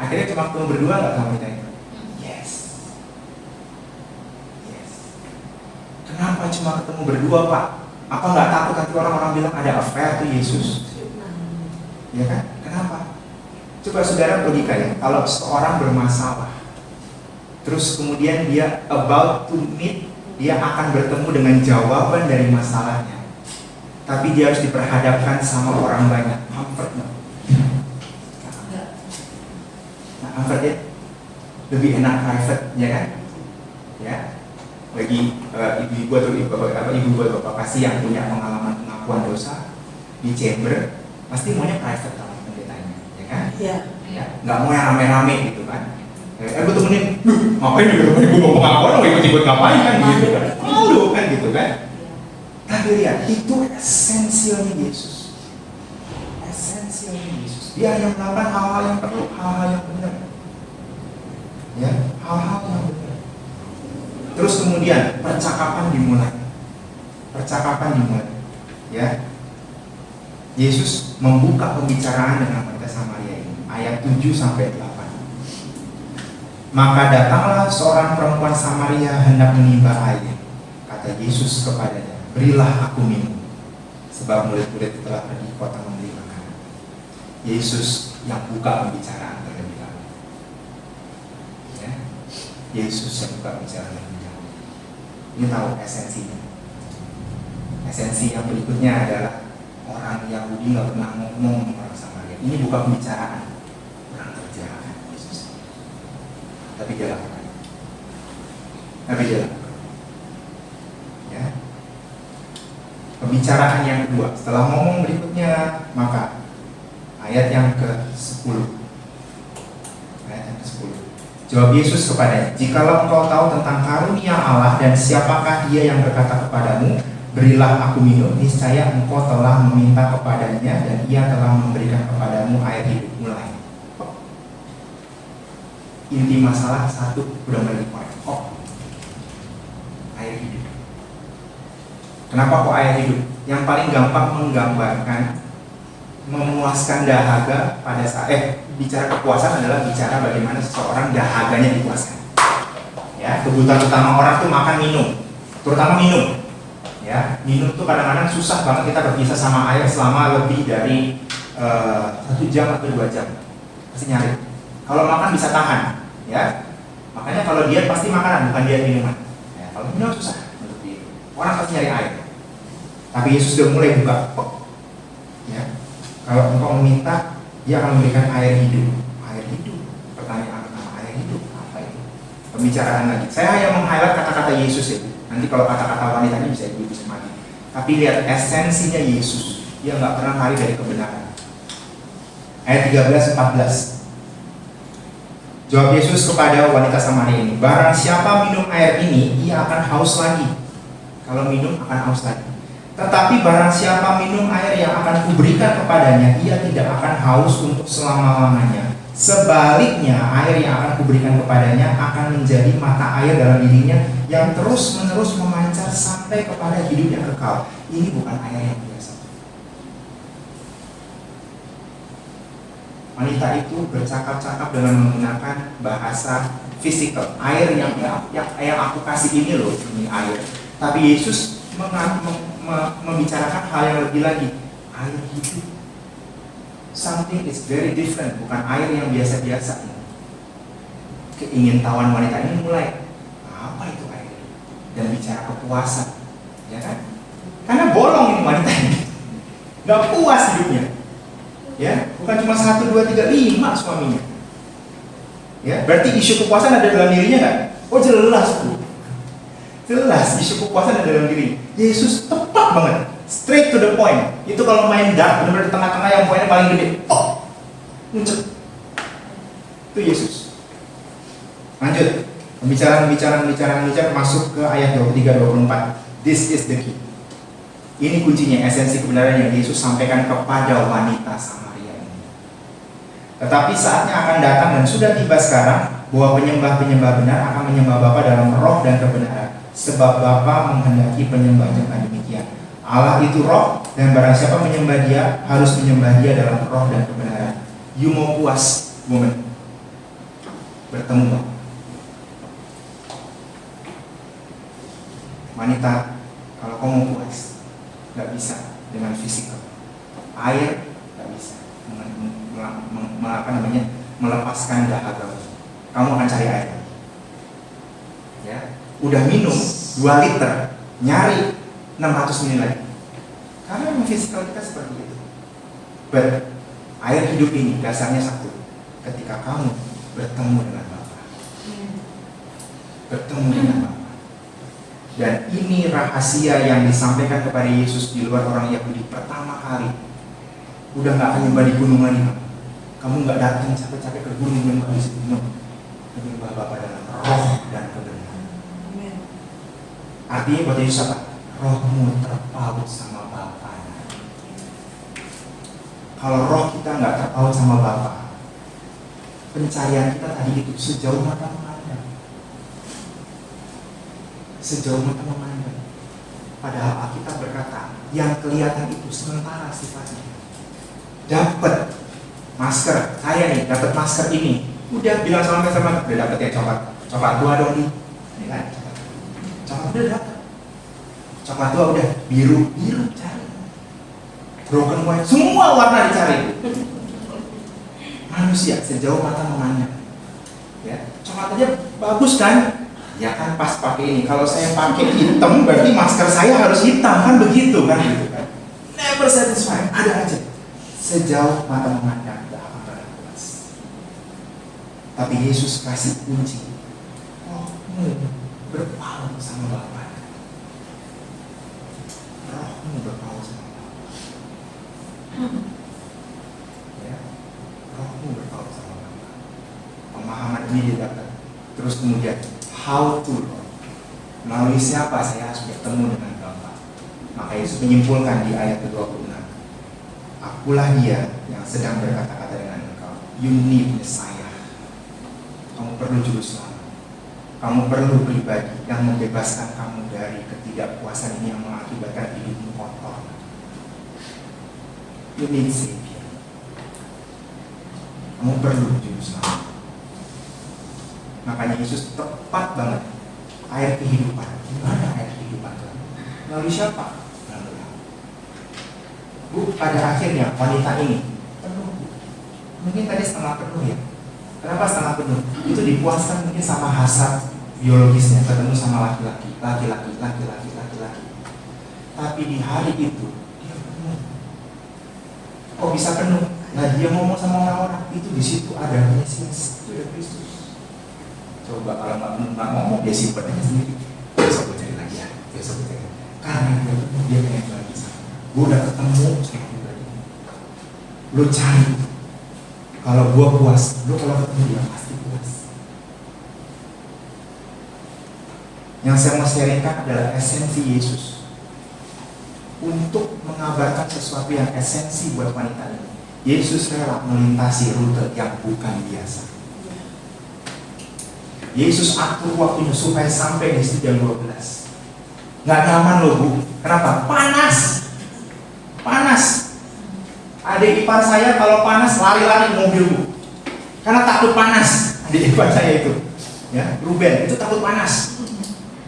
Akhirnya cuma ketemu berdua nggak sama wanita ini? Yes. Kenapa cuma ketemu berdua, Pak? Apa nggak takut nanti orang-orang bilang ada affair tuh Yesus? Ya kan? Kenapa? Coba saudara logika ya. Kalau seorang bermasalah, terus kemudian dia about to meet, dia akan bertemu dengan jawaban dari masalahnya. Tapi dia harus diperhadapkan sama orang banyak. Comfort nggak? Nah, comfort ya? Lebih enak private, ya kan? Ya. Bagi ibu-ibu atau ibu bapak pasti yang punya pengalaman pengakuan dosa di chamber, pasti maunya private sama pendetanya, ya kan? Iya. Ya, nggak mau yang rame-rame gitu kan? Gue temenin, ngapain juga gue mau pengakuan, mau ikut-ikut ngapain kan gitu kan? Malu kan gitu kan? Tapi lihat, itu esensialnya Yesus. Esensialnya Yesus. Dia hanya melakukan hal-hal yang perlu, hal-hal yang benar. Ya, hal-hal yang benar. Terus kemudian percakapan dimulai. Ya. Yesus membuka pembicaraan dengan wanita Samaria ini, ayat 7 sampai 8. Maka datanglah seorang perempuan Samaria hendak menimba air. Kata Yesus kepadanya, berilah aku minum, sebab murid-murid telah pergi ke kota membeli makanan. Yesus yang buka pembicaraan terlebih dahulu. Ya. Yesus yang buka pembicaraan terlebih dahulu. Ini tahu esensinya. Esensi yang berikutnya adalah orang Yahudi nggak pernah ngomong sama orang Samaria. Ini bukan pembicaraan, orang kerjaan Yesus. Tapi dia lakukan. Ya. Pembicaraan yang kedua, setelah ngomong berikutnya, maka ayat yang ke-10. Jawab Yesus kepadanya, jikalau engkau tahu tentang karunia Allah dan siapakah dia yang berkata kepadamu, berilah aku minum, niscaya engkau telah meminta kepadanya dan ia telah memberikan kepadamu air hidup. Mulai. Inti masalah satu udah mulai dikorek. Air hidup. Kenapa kok air hidup? Yang paling gampang menggambarkan memuaskan dahaga pada saat bicara kepuasan adalah bicara bagaimana seseorang dahaganya dipuaskan. Ya, kebutuhan utama orang tuh makan minum, terutama minum. Ya, minum tuh kadang-kadang susah banget kita berpisah sama air selama lebih dari 1 jam atau 2 jam. Pasti nyari. Kalau makan bisa tahan, ya. Makanya kalau diet pasti makanan bukan diet minuman. Ya, kalau minum susah untuk diet. Orang pasti nyari air. Tapi Yesus sudah mulai buka. Ya. Kalau engkau meminta, dia akan memberikan air hidup. Air hidup. Pertanyaan pertama, air hidup apa itu? Pembicaraan lagi. Saya hanya meng-highlight kata-kata Yesus itu. Nanti kalau kata-kata wanitanya bisa ibu bisa mati. Tapi lihat esensinya Yesus. Dia nggak pernah lari dari kebenaran. Ayat 13-14. Jawab Yesus kepada wanita Samaria ini, barang siapa minum air ini, ia akan haus lagi. Kalau minum akan haus lagi. Tetapi barang siapa minum air yang akan kuberikan kepadanya, ia tidak akan haus untuk selama-lamanya. Sebaliknya, air yang akan kuberikan kepadanya akan menjadi mata air dalam dirinya yang terus-menerus memancar sampai kepada hidup yang kekal. Ini bukan air yang biasa. Wanita itu bercakap-cakap dengan menggunakan bahasa fisikal. Air yang aku kasih ini loh, ini air. Tapi Yesus membicarakan hal yang lebih lagi, air hidup. Something is very different, bukan air yang biasa-biasa. Keingintahuan wanita ini mulai, apa itu air? Dan bicara kepuasan, ya kan? Karena bolong ini wanita ini, nggak puas hidupnya, ya. Bukan cuma 1, 2, 3, 5 suaminya, ya. Berarti isu kepuasan ada dalam dirinya nggak? Oh jelas tuh, jelas isu kepuasan ada dalam diri. Yesus tepat banget. Straight to the point. Itu kalau main dart benar-benar di tengah-tengah yang poinnya paling gede. Muncul. Itu Yesus. Lanjut. Pembicaraan masuk ke ayat 23-24. This is the key. Ini kuncinya, esensi kebenaran yang Yesus sampaikan kepada wanita Samaria ini. Tetapi saatnya akan datang dan sudah tiba sekarang bahwa penyembah-penyembah benar akan menyembah Bapa dalam roh dan kebenaran. Sebab Bapa menghendaki penyembah-penyembah demikian. Allah itu roh, dan barang siapa menyembah dia, harus menyembah dia dalam roh dan kebenaran. You mau puas, woman? Bertemu Bapa. Wanita, kalau kau mau puas, gak bisa dengan fisikal. Air gak bisa melepaskan dahaga. Kamu akan cari air. Ya, udah minum 2 liter, nyari 600 ml lagi. Karena memang fisikal kita seperti itu. But air hidup ini dasarnya satu. Ketika kamu bertemu dengan Bapa. Bertemu dengan Bapa. Dan ini rahasia yang disampaikan kepada Yesus di luar orang Yahudi pertama kali. Udah gak akan nyembah di gunung lagi. Kamu gak datang capek-capek ke gunung yang gak bisa gunung. Menyembah Bapa dalam roh dan kebenaran. Artinya buat Yesus apa? Rohmu terpaut sama Bapa. kalau roh kita nggak terpaut sama Bapa, pencarian kita tadi itu sejauh mata memandang. Sejauh mata memandang. Padahal Alkitab berkata, yang kelihatan itu sementara sifatnya. Dapat masker, saya nih dapat masker ini. Udah bilang sama udah dapet ya coklat tua dong nih. Ini kan coklat udah dapet. Coklat tua udah biru cari. Broken white, semua warna dicari. Manusia sejauh mata memandang. Ya, coklat aja bagus kan? Ya kan pas pakai ini. Kalau saya pakai hitam berarti masker saya harus hitam kan begitu kan? Never satisfied, ada aja. Sejauh mata memandang, tidak akan pernah puas. Tapi Yesus kasih kunci. Rohmu berpaut sama Bapa. Rohmu berpaut sama Bapa. Ya, rohmu berpaut sama Bapa. Pemahaman ini didapat. Terus kemudian how to, melalui siapa saya harus bertemu dengan Bapa. Maka Yesus menyimpulkan di ayat ke-26, akulah dia yang sedang berkata-kata dengan engkau. You need Messiah. Kamu perlu juru selamat. Kamu perlu pribadi yang membebaskan kamu dari ketidakpuasan ini yang mengakibatkan hidupmu kotor. You need Savior. Kamu perlu juru selamat. Makanya Yesus tepat banget. Air kehidupan. Gimana air kehidupan? Melalui siapa? Melalui aku. Bu, pada akhirnya wanita ini penuh. Mungkin tadi setengah penuh ya. Kenapa setengah penuh? Itu dipuaskan mungkin sama hasrat biologisnya, ketemu sama laki-laki. Tapi di hari itu dia penuh. Kok bisa penuh? Nah dia ngomong sama orang-orang itu, di situ ada Mesias, itu ada Kristus. Coba kalau nggak ngomong dia simpen aja sendiri. Besok gue cari lagi ya. Besok gue cari. Karena dia pengen bagi sama. Gue udah ketemu sama pribadi. Lo cari. Kalau gue puas, lo kalau ketemu dia pasti puas. Yang saya mau sharingkan adalah esensi Yesus untuk mengabarkan sesuatu yang esensi buat wanita ini. Yesus rela melintasi rute yang bukan biasa. Yesus atur waktunya supaya sampai di situ jam 12. Nggak nyaman loh bu. Kenapa? Panas. Adik ipar saya kalau panas lari-lari mobil bu. Karena takut panas. Adik ipar saya itu, ya Ruben itu takut panas.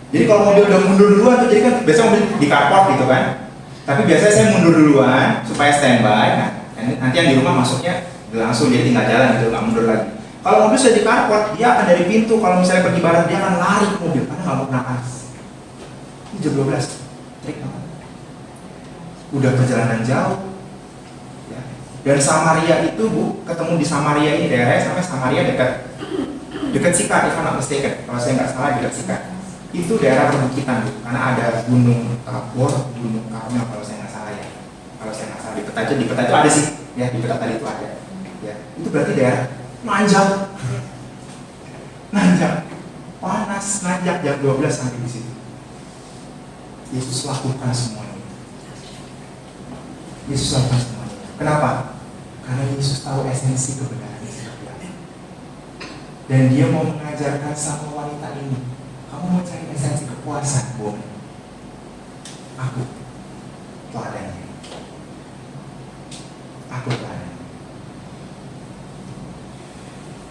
Jadi kalau mobil udah mundur duluan tuh, jadi kan biasanya mobil di carport gitu kan. Tapi biasanya saya mundur duluan supaya standby. Nah, nanti yang di rumah masuknya langsung jadi tinggal jalan gitu, nggak mundur lagi. Kalau mobil sudah di carport, dia akan dari pintu. Kalau misalnya pergi bareng, dia akan lari ke mobil karena nggak mau kena panas. Ini jam 12, trik banget. Udah perjalanan jauh, ya. Dan Samaria itu bu, ketemu di Samaria ini daerahnya sampai Samaria dekat Sikar, if I'm not mistaken. Kalau saya nggak salah dekat Sikar. Itu daerah perbukitan bu, karena ada gunung Tabor, gunung Karmel kalau saya nggak salah ya. Kalau saya nggak salah di peta itu ada sih, ya di peta tadi itu ada. Ya, itu berarti daerah nanjak, panas, nanjak jam 12 sampai di situ. Yesus lakukan semuanya. Kenapa? Karena Yesus tahu esensi kebenaran itu. Dan dia mau mengajarkan sama wanita ini, kamu mau cari esensi kepuasan, Bu? Aku teladannya.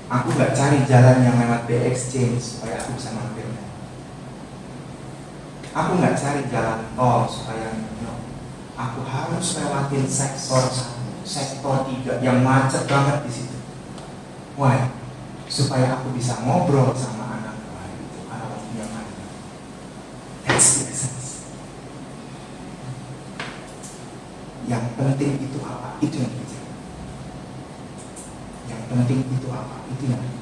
Aku gak cari jalan yang lewat BXChange supaya aku bisa mampir. Aku gak cari jalan tol supaya aku harus lewatin sektor 1, sektor 3 yang macet banget di situ. Why? Supaya aku bisa ngobrol sama anak buah itu karena waktunya mati. That's the essence. Yang penting itu apa? Itu yang bicara. Yang penting itu apa? Itu yang bicara.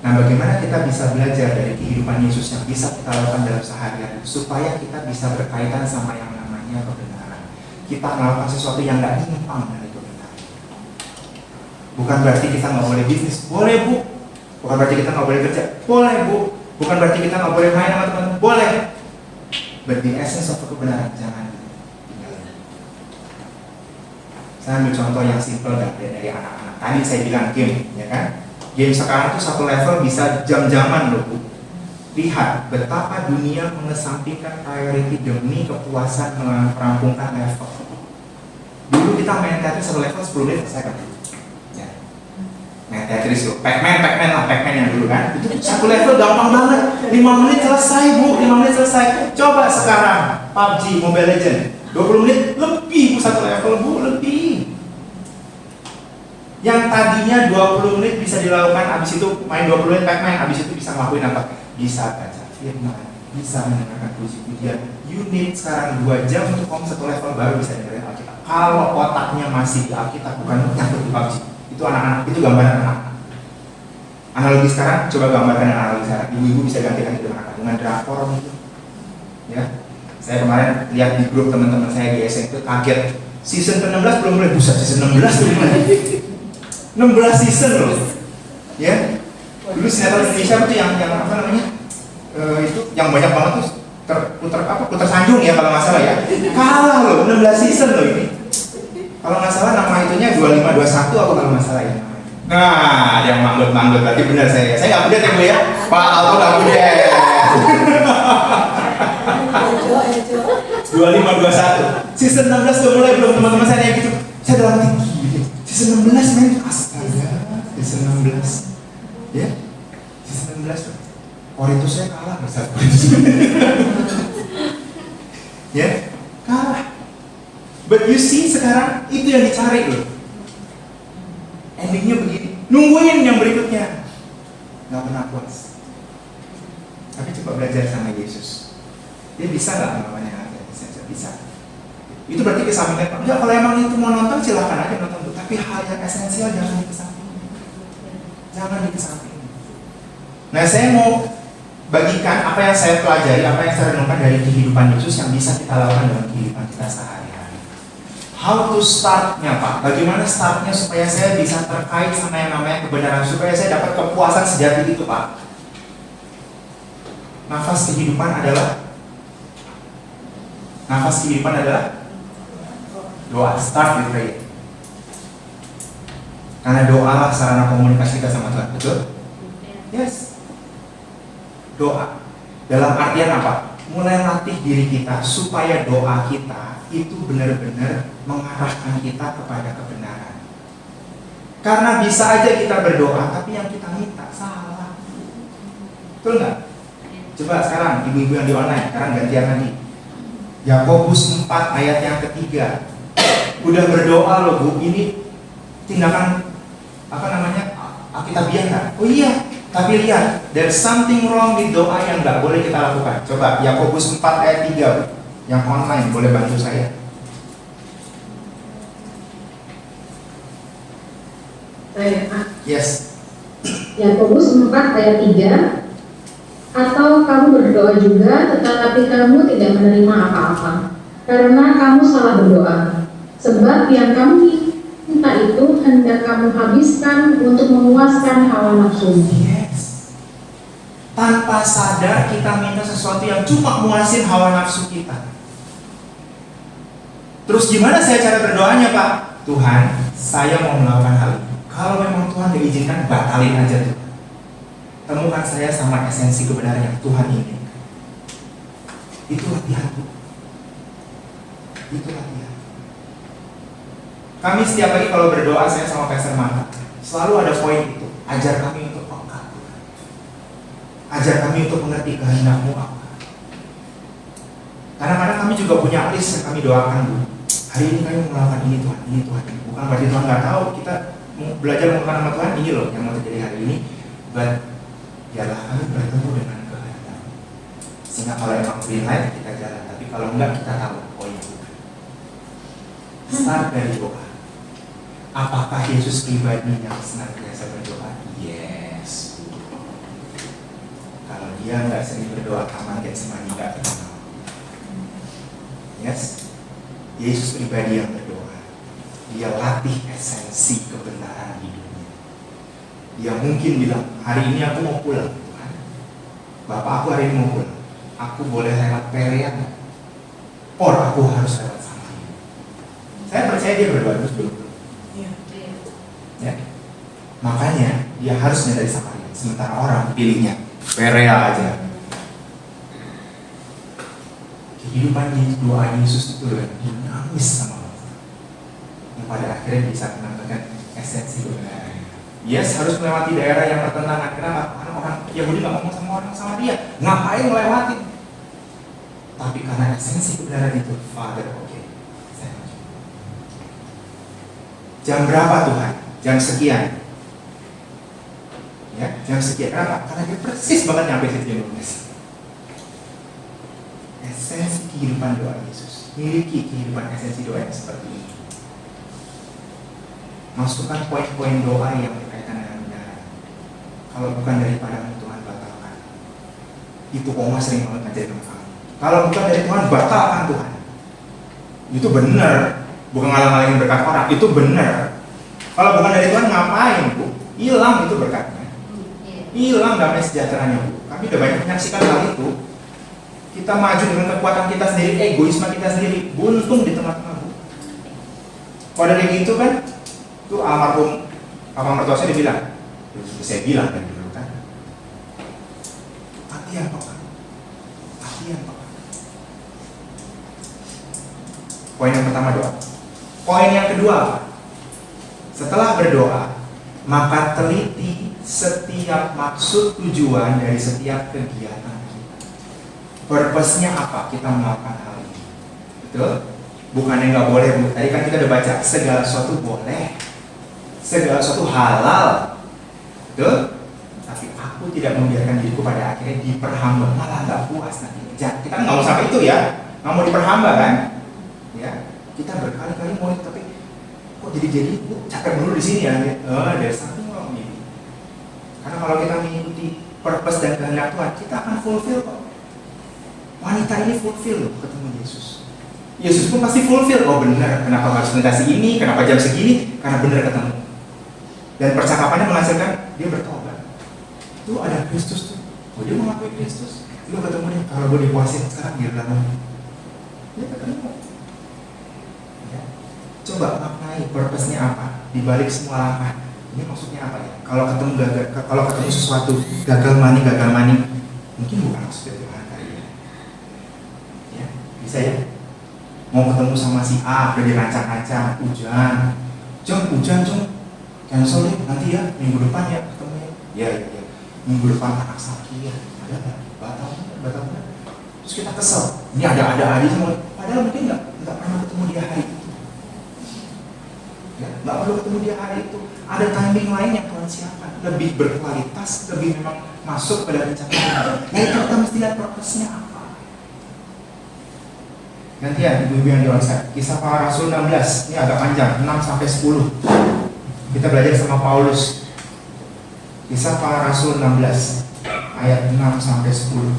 Nah, bagaimana kita bisa belajar dari kehidupan Yesus yang bisa kita lakukan dalam seharian supaya kita bisa berkaitan sama yang namanya kebenaran. Kita melakukan sesuatu yang nggak timpang dari kebenaran. Bukan berarti kita nggak boleh bisnis, boleh bu. Bukan berarti kita nggak boleh kerja, boleh bu. Bukan berarti kita nggak boleh main sama teman, boleh. But the essence of kebenaran jangan tinggalin. Saya ambil contoh yang simple dari anak-anak. Tadi saya bilang game, ya kan? Game sekarang tuh satu level bisa jam-jaman loh, Bu. Lihat betapa dunia mengesampingkan priority demi kepuasan merampungkan level. Dulu kita main Tetris satu level 10 menit selesai kan? Ya. Main Tetris loh, Pac-Man yang dulu kan? Itu satu level gampang banget, 5 menit selesai, Bu, 5 menit selesai. Coba sekarang PUBG, Mobile Legends, 20 menit lebih, Bu, satu level, Bu, lebih. Yang tadinya 20 menit bisa dilakukan, habis itu main 20 menit Pac-Man, habis itu bisa ngelakuin apa? Bisa baca firman, bisa mendengarkan puji-pujian. Unit sekarang 2 jam untuk kamu satu level baru bisa dengerin Alkitab. Kalau otaknya masih di Alkitab, bukan nyangkut di PUBG. Itu anak-anak, itu gambaran anak-anak. Analogi sekarang, coba gambarkan dengan analogi sekarang. Ibu-ibu bisa gantikan itu dengan drakor gitu. Ya, saya kemarin lihat di grup teman-teman saya di SMP kaget. Season ke-16 belum mulai, buset, season 16 belum mulai. 16 season loh. Ya. Dulu sinetron Indonesia itu yang apa namanya? Itu yang banyak banget tuh putar sanjung ya kalau nggak salah ya. Kalah loh, 16 season loh ini. Kalau nggak salah nama itunya 2521 apa kalau nggak salah ya. Nah, yang manggut-manggut berarti benar saya. Saya nggak update ya, Bu ya. Pak Alto nggak update. 2521. Season 16 udah mulai belum teman-teman saya kayak gitu. Saya dalam tinggi gitu. Season 16 men, astaga. Season 16. Ya. Season 16. Korintus saya kalah bersatu. Ya, kalah. But you see sekarang itu yang dicari loh. Endingnya begini. Nungguin yang berikutnya. Gak pernah puas. Tapi coba belajar sama Yesus. Dia bisa nggak melakukan yang ada? Bisa. Itu berarti kesampingkan. Enggak, kalau emang itu mau nonton silahkan aja nonton. Tapi hal yang esensial jangan dikesampingkan. Jangan dikesampingkan. Nah, saya mau bagikan apa yang saya pelajari, apa yang saya renungkan dari kehidupan Yesus yang bisa kita lakukan dalam kehidupan kita sehari-hari. How to start-nya, Pak? Bagaimana start-nya supaya saya bisa terkait sama yang namanya kebenaran, supaya saya dapat kepuasan sejati itu, Pak? Nafas kehidupan adalah doa. Start with prayer. Karena doalah sarana komunikasi kita sama Tuhan, betul? Yes. Doa. Dalam artian apa? Mulai latih diri kita supaya doa kita itu benar-benar mengarahkan kita kepada kebenaran. Karena bisa aja kita berdoa, tapi yang kita minta salah. Betul nggak? Coba sekarang ibu-ibu yang di online, sekarang gantian lagi. Yakobus 4 ayat yang ketiga. Udah berdoa loh, Bu. Ini tindakan apa namanya? Alkitabiah nggak? Oh iya. Tapi lihat, there's something wrong with doa yang nggak boleh kita lakukan. Coba Yakobus 4 ayat 3, yang online boleh bantu saya. Yes. Yakobus 4 ayat 3. Atau kamu berdoa juga, tetapi kamu tidak menerima apa-apa, karena kamu salah berdoa. Sebab yang kamu minta itu hendak kamu habiskan untuk memuaskan hawa nafsu. Yes. Tanpa sadar kita minta sesuatu yang cuma muasin hawa nafsu kita. Terus gimana saya cara berdoanya, Pak? Tuhan, saya mau melakukan hal ini. Kalau memang Tuhan diizinkan, batalin aja tuh. Temukan saya sama esensi kebenaran yang Tuhan inginkan. Itu latihan, Bu. Itu latihan. Kami setiap pagi kalau berdoa, saya sama Pastor Mata, selalu ada poin itu. Ajar kami untuk peka. Ajar kami untuk mengerti kehendak-Mu apa. Kadang-kadang kami juga punya list yang kami doakan, Bu. Hari ini kami melakukan ini Tuhan, ini Tuhan. Bukan berarti Tuhan nggak tahu, kita belajar melakukan nama Tuhan, ini loh yang mau terjadi hari ini. But biarlah kami bertemu dengan kehendak. Sehingga kalau emang green light kita jalan, tapi kalau enggak kita tahu, oh iya bukan. Start dari doa. Apakah Yesus pribadi yang senantiasa berdoa? Yes. Kalau dia nggak sering berdoa, aman dan semani nggak kenal. Yes. Yesus pribadi yang berdoa. Dia latih esensi kebenaran hidupnya. Dia mungkin bilang, hari ini aku mau pulang, Tuhan. Bapak aku hari ini mau pulang. Aku boleh lewat Perea nggak? Or aku harus lewat sama ini. Saya percaya percaya dia berdoa terus belum? Ya. Makanya dia harus minta di Samaria. Sementara orang pilihnya Perea aja. Kehidupan doa Yesus itu dinamis sama Allah, yang pada akhirnya bisa menampilkan esensi kebenaran. Yes, harus melewati daerah yang pertentangan. Kenapa? Karena orang Yahudi nggak ngomong sama orang Samaria. Ngapain ngelewatin? Tapi karena esensi kebenaran itu, Father, oke, saya maju. Jam berapa Tuhan? Jam sekian. Ya, jam sekian. Kenapa? Karena dia persis banget nyampe di jam 12. Esensi kehidupan doa Yesus. Miliki kehidupan esensi doa yang seperti ini. Masukkan poin-poin doa yang berkaitan dengan kebenaran. Kalau bukan daripada Tuhan, batalkan. Itu Oma sering banget ngajarin sama kamu. Kalau bukan dari Tuhan, batalkan Tuhan. Itu benar. Bukan ngalang-ngalangin berkat orang. Itu benar. Kalau bukan dari Tuhan, ngapain Bu? Hilang itu berkatnya. Hilang damai sejahteranya Bu. Kami udah banyak menyaksikan hal itu. Kita maju dengan kekuatan kita sendiri, egoisme kita sendiri, buntung di tengah-tengah Bu. Kalau dari gitu kan, itu almarhum papa mertua saya dibilang, saya bilang dari dulu kan, latihan Pak. Poin yang pertama doa. Poin yang kedua, setelah berdoa, maka teliti setiap maksud tujuan dari setiap kegiatan. Purpose-nya apa kita melakukan hal ini? Betul? Bukannya nggak boleh Bu. Tadi kan kita udah baca segala sesuatu boleh, segala sesuatu halal, betul? Tapi aku tidak membiarkan diriku pada akhirnya diperhamba, malah nggak puas nanti. Kita nggak mau sampai itu ya, nggak mau diperhamba kan? Ya, kita berkali-kali mau itu, tapi kok jadi capek dulu di sini ya? Dari satu orang ini. Karena kalau kita mengikuti purpose dan kehendak Tuhan, kita akan fulfill kok. Wanita ini fulfill loh ketemu Yesus. Yesus pun pasti fulfill. Oh benar, kenapa harus melintasi ini? Kenapa jam segini? Karena benar ketemu. Dan percakapannya menghasilkan dia bertobat. Tuh ada Kristus tuh. Oh dia mengakui Kristus. Lu ketemu dia. Kalau gue dipuasin sekarang dia bilang, dia ketemu. Ya. Coba maknai purpose-nya apa? Di balik semua langkah. Ini maksudnya apa ya? Kalau ketemu sesuatu gagal mani, mungkin bukan maksudnya Tuhan kali ya. Ya, bisa ya. Mau ketemu sama si A, udah dirancang-rancang, hujan, cancel deh, nanti ya, minggu depan ya ketemu ya. Ya, minggu depan anak sakit, ada nggak? Batal. Terus kita kesel, ini ada aja semua, padahal mungkin nggak pernah ketemu dia hari itu. Ya, nggak perlu ketemu dia hari itu. Ada timing lain yang Tuhan siapkan, lebih berkualitas, lebih memang masuk pada pencapaian. Nah itu kita mesti lihat purpose-nya apa. Gantian ibu-ibu yang di onsite. Kisah Para Rasul 16, ini agak panjang, 6-10. Kita belajar sama Paulus. Kisah Para Rasul 16 ayat 6-10.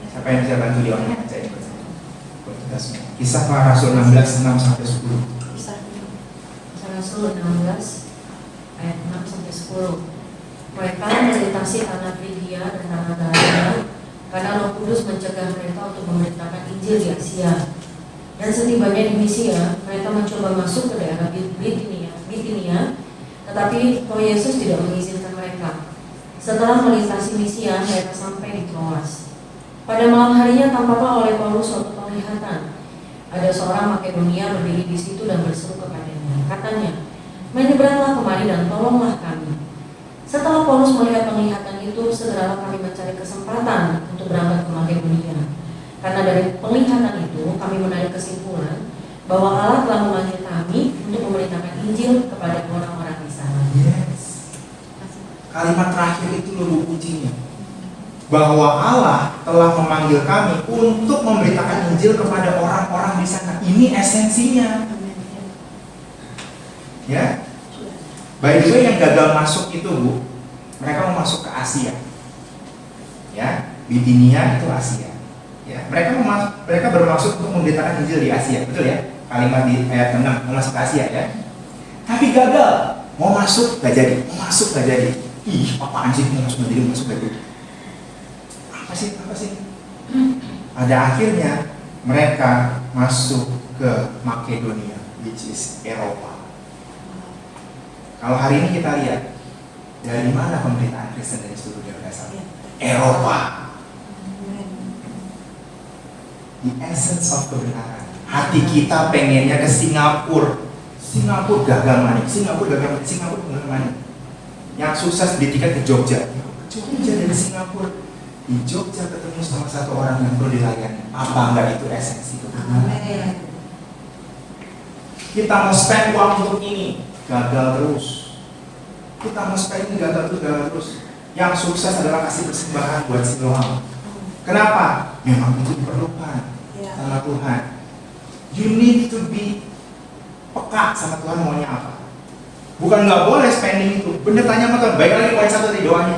Siapa yang bisa bantu di online aja ini? Kisah Para Rasul 16 6-10. Kisah Rasul 16 ayat 6-10. Mereka melintasi tanah Frigia dan tanah Galatia karena Roh Kudus mencegah mereka untuk memberitakan Injil di Asia. Dan setibanya di Misia, mereka mencoba masuk ke daerah Bitinia, tetapi Roh Yesus tidak mengizinkan mereka. Setelah melintasi Misia, mereka sampai di Troas. Pada malam harinya tampaklah oleh Paulus suatu penglihatan. Ada seorang Makedonia berdiri di situ dan berseru kepadanya. Katanya, menyeberanglah kemari dan tolonglah kami. Setelah Paulus melihat penglihatan itu, segeralah kami mencari kesempatan untuk berangkat ke Makedonia. Karena dari penglihatan itu, kami menarik kesimpulan bahwa Allah telah memanggil kami untuk memberitakan Injil kepada orang-orang di sana. Yes. Kalimat terakhir itu loh kuncinya. Bahwa Allah telah memanggil kami untuk memberitakan Injil kepada orang-orang di sana. Ini esensinya. Ya. By the way, yang gagal masuk itu Bu, mereka mau masuk ke Asia. Ya, Bitinia itu Asia. Ya, mereka bermaksud untuk memberitakan Injil di Asia, betul ya? Kalimat di ayat 6 mau masuk ke Asia ya. Tapi gagal, mau masuk gak jadi, Ih, apaan sih mau masuk gak jadi? Apa sih? Pada akhirnya mereka masuk ke Makedonia, which is Eropa. Kalau hari ini kita lihat, dari mana pemberitaan Kristen dari seluruh dunia berasal? Eropa. The essence of kebenaran. Hati kita pengennya ke Singapura. Singapura gagal manik. Singapura manik. Yang sukses beli tiket ke Jogja. Jogja dari Singapura. Di Jogja ketemu sama satu orang yang perlu dilayani. Apa enggak itu esensi kebenaran? Kita mau spend uang untuk ini, gagal terus. Kita mau spend ini, gagal terus. Yang sukses adalah kasih persembahan buat Siloam. Kenapa? Memang itu diperlukan sama Tuhan. You need to be peka sama Tuhan maunya apa. Bukan nggak boleh spending itu. Bener tanya sama Tuhan. Baik lagi poin 1 di doanya.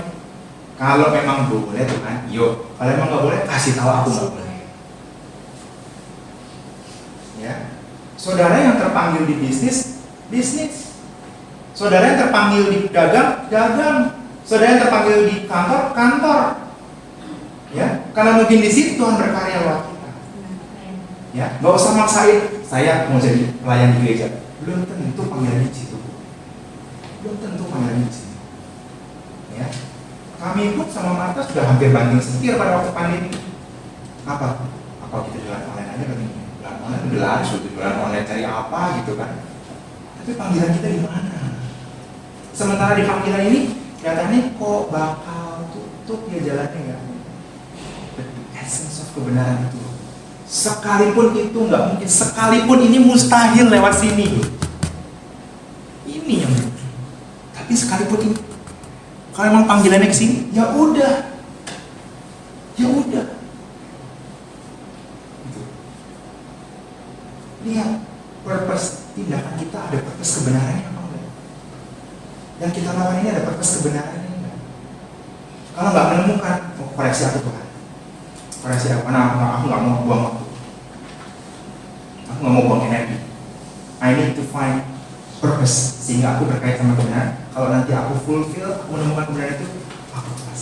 Kalau memang boleh Tuhan, yuk. Kalau memang nggak boleh, kasih tahu aku nggak boleh. Ya. Saudara yang terpanggil di bisnis. Saudara yang terpanggil di dagang. Saudara yang terpanggil di kantor. Ya, karena mungkin di situ Tuhan berkarya lewat kita. Ya, nggak usah maksain. Saya mau jadi pelayan di gereja. Belum tentu panggilannya di situ. Ya, kami pun sama Marta sudah hampir banting setir pada waktu pandemi. Apa kita jualan online aja kan? Jualan online udah laris, jualan online cari apa gitu kan? Tapi panggilan kita di mana? Sementara di panggilan ini katanya kok bakal tutup ya jalannya ya. The essence of kebenaran itu. Sekalipun itu nggak mungkin, sekalipun ini mustahil lewat sini. Ini yang, tapi sekalipun ini, kalau emang panggilannya ke sini, ya udah. Gitu. Lihat, purpose tindakan kita ada purpose kebenarannya apa enggak? Yang kita lawan ini ada purpose kebenarannya enggak? Kalau nggak menemukan, koreksi aku Tuhan. Koreksi aku, aku nggak mau buang waktu. Aku nggak mau buang energi. I need to find purpose sehingga aku berkait sama kebenaran. Kalau nanti aku fulfill, aku menemukan kebenaran itu, aku puas.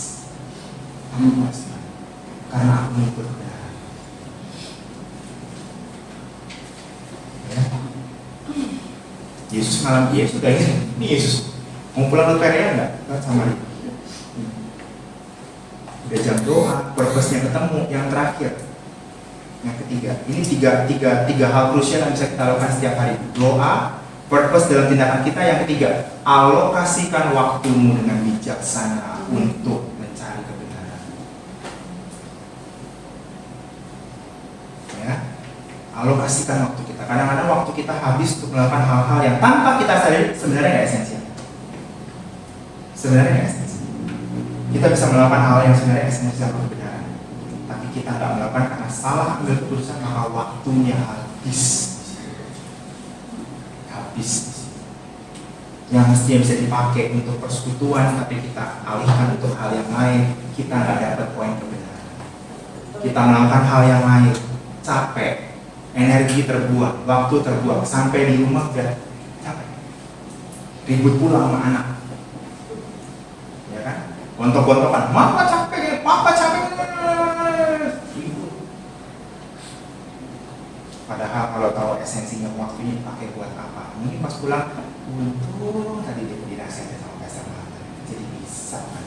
Karena aku mengikut kebenaran. Ya. Yesus malam Yesus udah ini Yesus mau pulang ke Perea enggak? Sama dia. Udah jam doa, purpose-nya ketemu. Yang terakhir, yang ketiga, ini tiga hal krusial yang bisa kita lakukan setiap hari. Doa, purpose dalam tindakan kita. Yang ketiga, alokasikan waktumu dengan bijaksana untuk mencari kebenaran. Ya, alokasikan waktu kita. Kadang-kadang waktu kita habis untuk melakukan hal-hal yang tanpa kita sadari sebenarnya nggak esensial. Kita bisa melakukan hal yang sebenarnya esensial kebenaran, tapi kita nggak melakukan karena salah ambil keputusan, maka waktunya habis. Yang mestinya bisa dipakai untuk persekutuan, tapi kita alihkan untuk hal yang lain. Kita nggak dapat poin kebenaran. Kita melakukan hal yang lain, capek, energi terbuang, waktu terbuang, sampai di rumah udah capek, ribut pula sama anak. Gontok-gontokan, papa capek. Padahal kalau tahu esensinya waktunya dipakai buat apa, mungkin pas pulang, untung tadi dia dinasihatin sama pastor Marta, jadi bisa kan.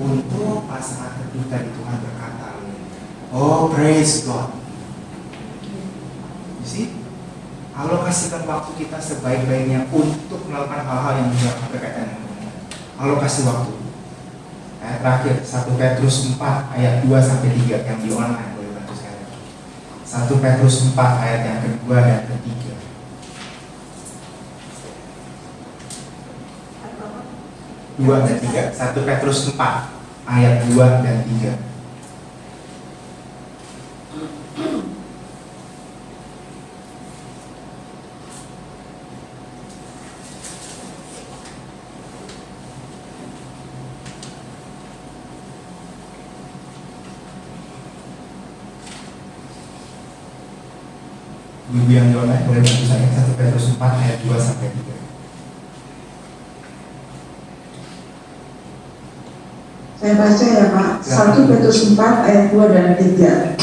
Untung pas saat teduh tadi Tuhan berkata, oh praise God. You see? Alokasikan waktu kita sebaik-baiknya untuk melakukan hal-hal yang berkaitan dengan kebenaran. Alokasi waktu. Ayat terakhir 1 Petrus 4 ayat 2-3 yang di online boleh bantu saya. 1 Petrus 4 ayat yang kedua dan ketiga. 2 dan 3. 1 Petrus 4 ayat 2 dan 3. Ibu yang di online boleh bantu saya 1 Petrus 4 ayat 2-3. Saya baca ya Pak, 1 Petrus 4 ayat 2 dan 3.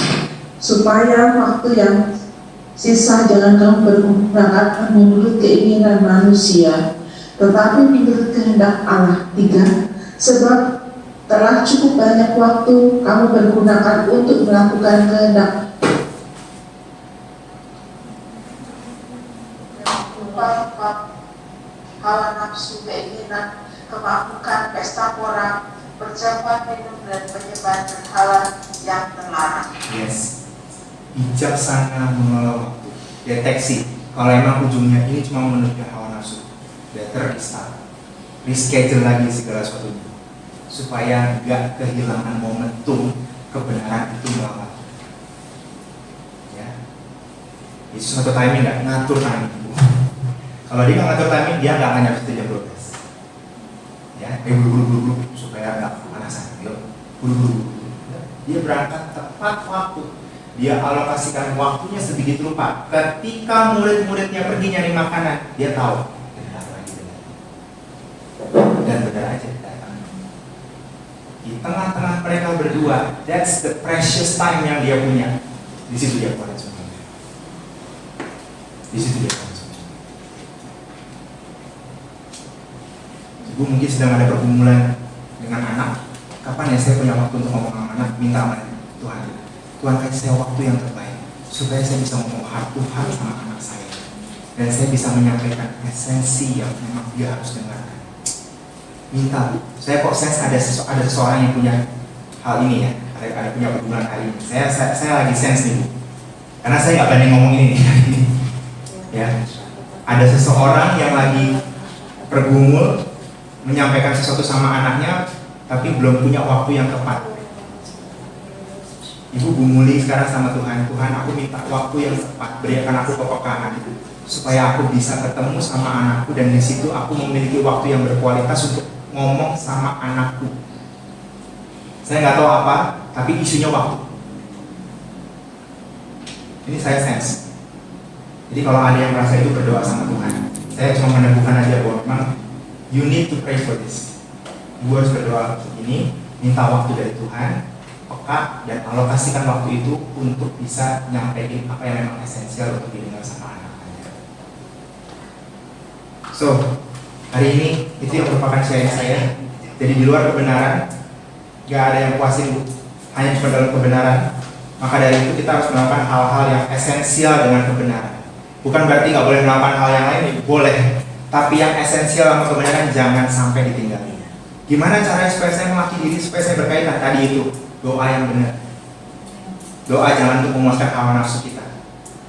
Supaya waktu yang Sisa jangan kamu berangkat menurut keinginan manusia, tetapi menurut kehendak Allah. 3. Sebab telah cukup banyak waktu kamu pergunakan untuk melakukan kehendak hawa nafsu, keinginan, kemampukan, pesta pora, perjamuan minum, dan penyembahan berhala yang terlarang. Yes. Bijaksana mengelola waktu. Deteksi. Kalau emang ujungnya ini cuma menuju hawa nafsu, better restart. Reschedule lagi segala sesuatunya, supaya gak kehilangan momentum kebenaran itu melawan. Ya. Itu suatu timing gak? Ngatur timing. Kalau dia nggak ngatur timing, dia nggak akan nyampe jam 12. Ya, buru-buru supaya nggak kepanasan. Yuk, buru-buru. Dia berangkat tepat waktu. Dia alokasikan waktunya sedikit rupa. Ketika murid-muridnya pergi nyari makanan, dia tahu. Dan benar aja datang. Di tengah-tengah mereka berdua, that's the precious time yang dia punya. Di situ dia keluarin semuanya. Di situ dia keluarin. Ibu mungkin sedang ada pergumulan dengan anak. Kapan ya saya punya waktu untuk ngomong sama anak? Minta sama Tuhan. Tuhan kasih saya waktu yang terbaik supaya saya bisa ngomong heart to heart sama anak saya, dan saya bisa menyampaikan esensi yang memang dia harus dengarkan. Minta, saya kok sense ada seseorang yang punya hal ini ya, ada punya pergumulan hari ini. Saya lagi sense nih Bu, karena saya nggak berani ngomong ini nih. Ya, ada seseorang yang lagi bergumul menyampaikan sesuatu sama anaknya, tapi belum punya waktu yang tepat. Ibu gumuli sekarang sama Tuhan. Tuhan, aku minta waktu yang tepat, berikan aku kepekaan supaya aku bisa ketemu sama anakku, dan di situ aku memiliki waktu yang berkualitas untuk ngomong sama anakku. Saya nggak tahu apa, tapi isunya waktu. Ini saya sense. Jadi kalau ada yang merasa itu, berdoa sama Tuhan. Saya cuma meneguhkan aja bahwa memang you need to pray for this. Ibu harus berdoa ini, minta waktu dari Tuhan, peka, dan alokasikan waktu itu untuk bisa nyampein apa yang memang esensial untuk didengar sama anak-anaknya. So, hari ini itu yang merupakan sharing saya. Jadi di luar kebenaran, gak ada yang puasin Bu, hanya cuma dalam kebenaran. Maka dari itu kita harus melakukan hal-hal yang esensial dengan kebenaran. Bukan berarti gak boleh melakukan hal yang lain, boleh. Tapi yang esensial sama kebenaran jangan sampai ditinggalin. Gimana caranya supaya saya melatih diri, supaya saya berkaitan? Tadi itu, doa yang benar. Doa jangan untuk memuaskan hawa nafsu kita.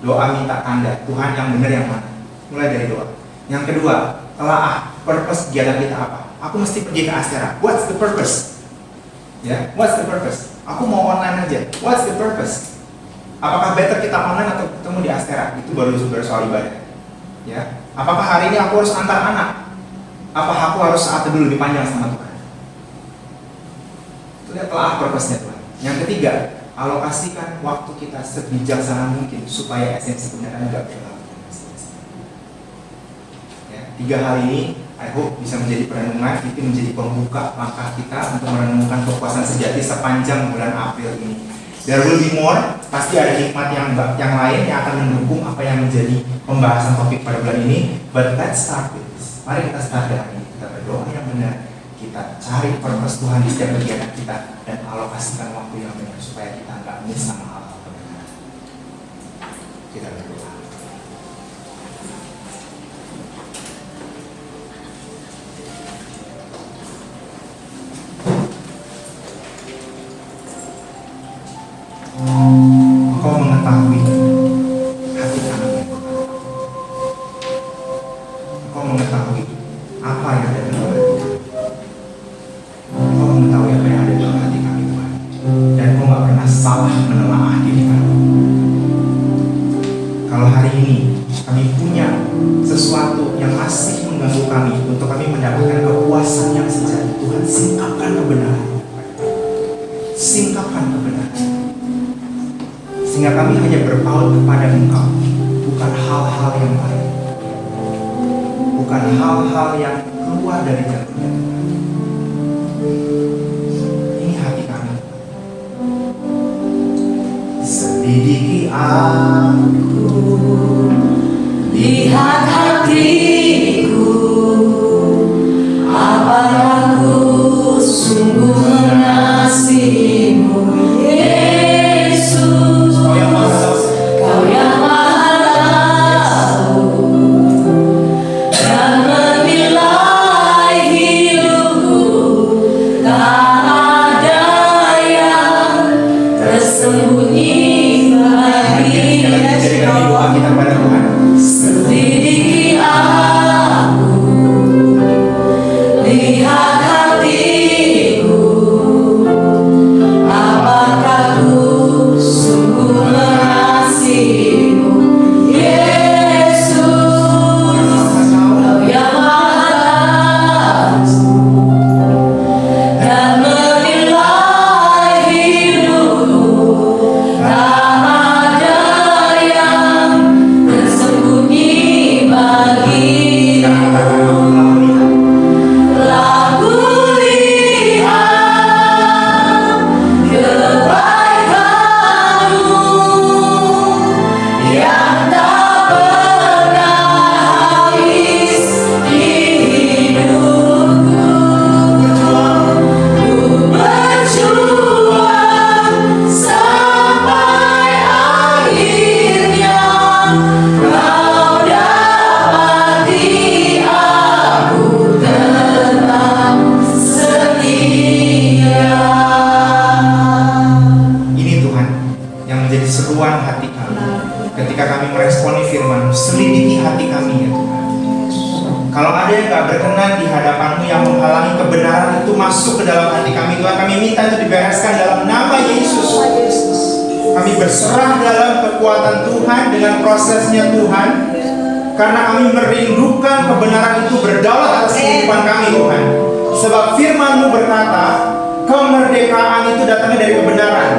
Doa minta tanda, Tuhan yang benar yang mana? Mulai dari doa. Yang kedua, telaah, purpose kegiatan kita apa? Aku mesti pergi ke Astera. What's the purpose? Ya, what's the purpose? Aku mau online aja. What's the purpose? Apakah better kita online atau ketemu di Astera? Itu baru soal ibadah. Ya, apakah hari ini aku harus antar anak? Apa aku harus saat dulu lebih panjang sama Tuhan? Itu telah purpose-nya Tuhan. Yang ketiga, alokasikan waktu kita sebijaksana mungkin supaya esensi kebenaran tidak berlalu. Ya, 3 hal ini, I hope bisa menjadi perenungan, itu menjadi pembuka langkah kita untuk merenungkan kepuasan sejati sepanjang bulan April ini. There will be more, pasti ada hikmat yang lain yang akan mendukung apa yang menjadi pembahasan topik pada bulan ini. But let's start with this. Mari kita start dengan ini. Kita berdoa yang benar, kita cari purpose Tuhan di setiap kegiatan kita, dan alokasikan waktu yang benar supaya kita nggak miss sama hal-hal kebenaran. Kita berdoa. Engkau mengetahui hati kami. Engkau mengetahui apa yang ada dalam hati kami. Engkau mengetahui apa yang ada dalam hati kami, Tuhan. Dan Engkau gak pernah salah menelaah diri kami. Kalau hari ini kami punya sesuatu yang masih mengganggu kami untuk kami mendapatkan kepuasan yang sejati, Tuhan, singkapkan kebenaran. Singkapkan kebenaran, sehingga kami hanya berpaut kepada Engkau, bukan hal-hal yang lain, bukan hal-hal yang keluar dari jalurnya. Ini hati kami. Sedih selidiki aku, Lihat hatiku, apakah ku sungguh mengasihimu, Yesus. Kau yang maha tahu. Kau yang maha tahu dan menilai hidupku, tak ada yang tersembunyi bagi. Jadikan doa kita kepada Tuhan. Selidiki aku, lihat hatiku, apakah ku sungguh mengasihimu, Yesus. Kau yang maha tahu dan menilai hidupku, tak ada yang tersembunyi bagimu. Telah kulihat kebaikan-Mu yang tak pernah habis di hidupku. Ku berjuang sampai akhirnya Kau dapati aku tetap setia. Ini Tuhan yang menjadi seruan hati kami ketika kami meresponi firman-Mu. Selidiki hati kami ya Tuhan. Kalau ada yang gak berkenan di hadapan-Mu yang menghalangi kebenaran itu masuk ke dalam hati kami, Tuhan, kami minta itu dibereskan dalam nama Yesus. Kami berserah dalam kekuatan Tuhan dengan prosesnya Tuhan, karena kami merindukan kebenaran itu berdaulat atas kehidupan kami Tuhan. Sebab firman-Mu berkata, kemerdekaan itu datangnya dari kebenaran.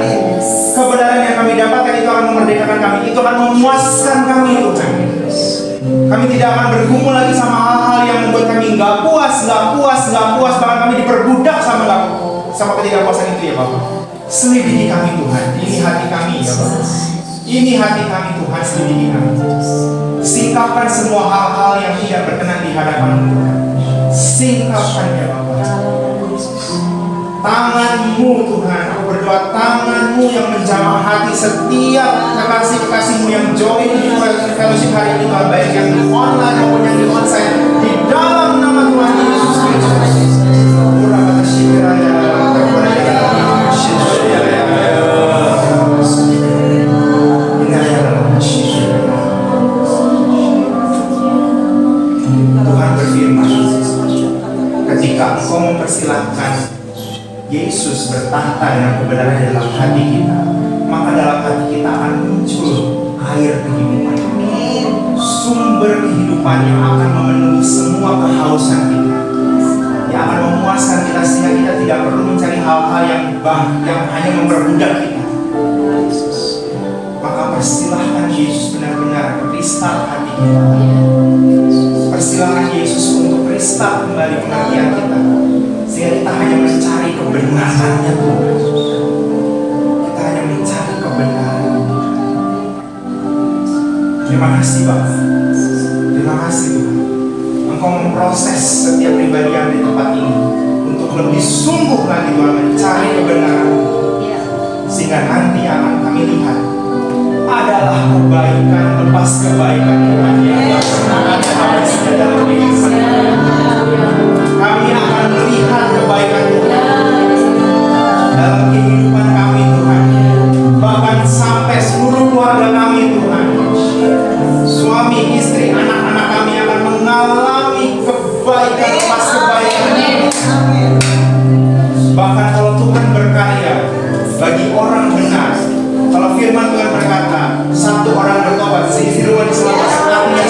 Kebenaran yang kami dapatkan itu akan memerdekakan kami, itu akan memuaskan kami Tuhan. Kami tidak akan bergumul lagi sama hal-hal yang membuat kami nggak puas, bahkan kami diperbudak sama ketidakpuasan itu ya Bapak. Selidiki kami Tuhan, ini hati kami ya Bapak. Ini hati kami Tuhan, selidiki kami. Singkapkan semua hal-hal yang tidak berkenan di hadapan-Mu Tuhan. Singkapkan ya Bapak. Tangan-Mu Tuhan, aku berdoa tangan-Mu yang menjamah hati setiap kekasih-kekasih-Mu yang join di fellowship hari ini Tuhan, baik yang di online maupun yang di onsite, di dalam nama Tuhan Yesus Kristus. Tuhan berfirman, ketika Engkau mempersilahkan Yesus bertahta dengan kebenaran dalam hati kita, maka dalam hati kita akan muncul air kehidupan, sumber kehidupan yang akan memenuhi semua kehausan kita, yang akan memuaskan kita sehingga kita tidak perlu mencari hal-hal yang hanya memperbudak kita. Maka persilahkan Yesus benar-benar restart hati kita. Persilahkan Yesus untuk restart kembali pengertian kita, sehingga kita hanya mencari kebenarannya Tuhan. Kita hanya mencari kebenaran. Terima kasih Bapak. Terima kasih Tuhan. Engkau memproses setiap pribadi yang di tempat ini untuk lebih sungguh lagi Tuhan mencari kebenaran, sehingga nanti akan kami lihat adalah kebaikan lepas kebaikan Tuhan yang tak pernah ada dalam kehidupan kami. Kami akan melihat kebaikan Tuhan dalam kehidupan kami Tuhan, bahkan sampai seluruh keluarga kami Tuhan, suami, istri, anak-anak kami akan mengalami kebaikan lepas kebaikan. Bahkan kalau Tuhan berkarya bagi orang benar, kalau firman Tuhan berkata, satu orang bertobat, 1000 diselamatkan, artinya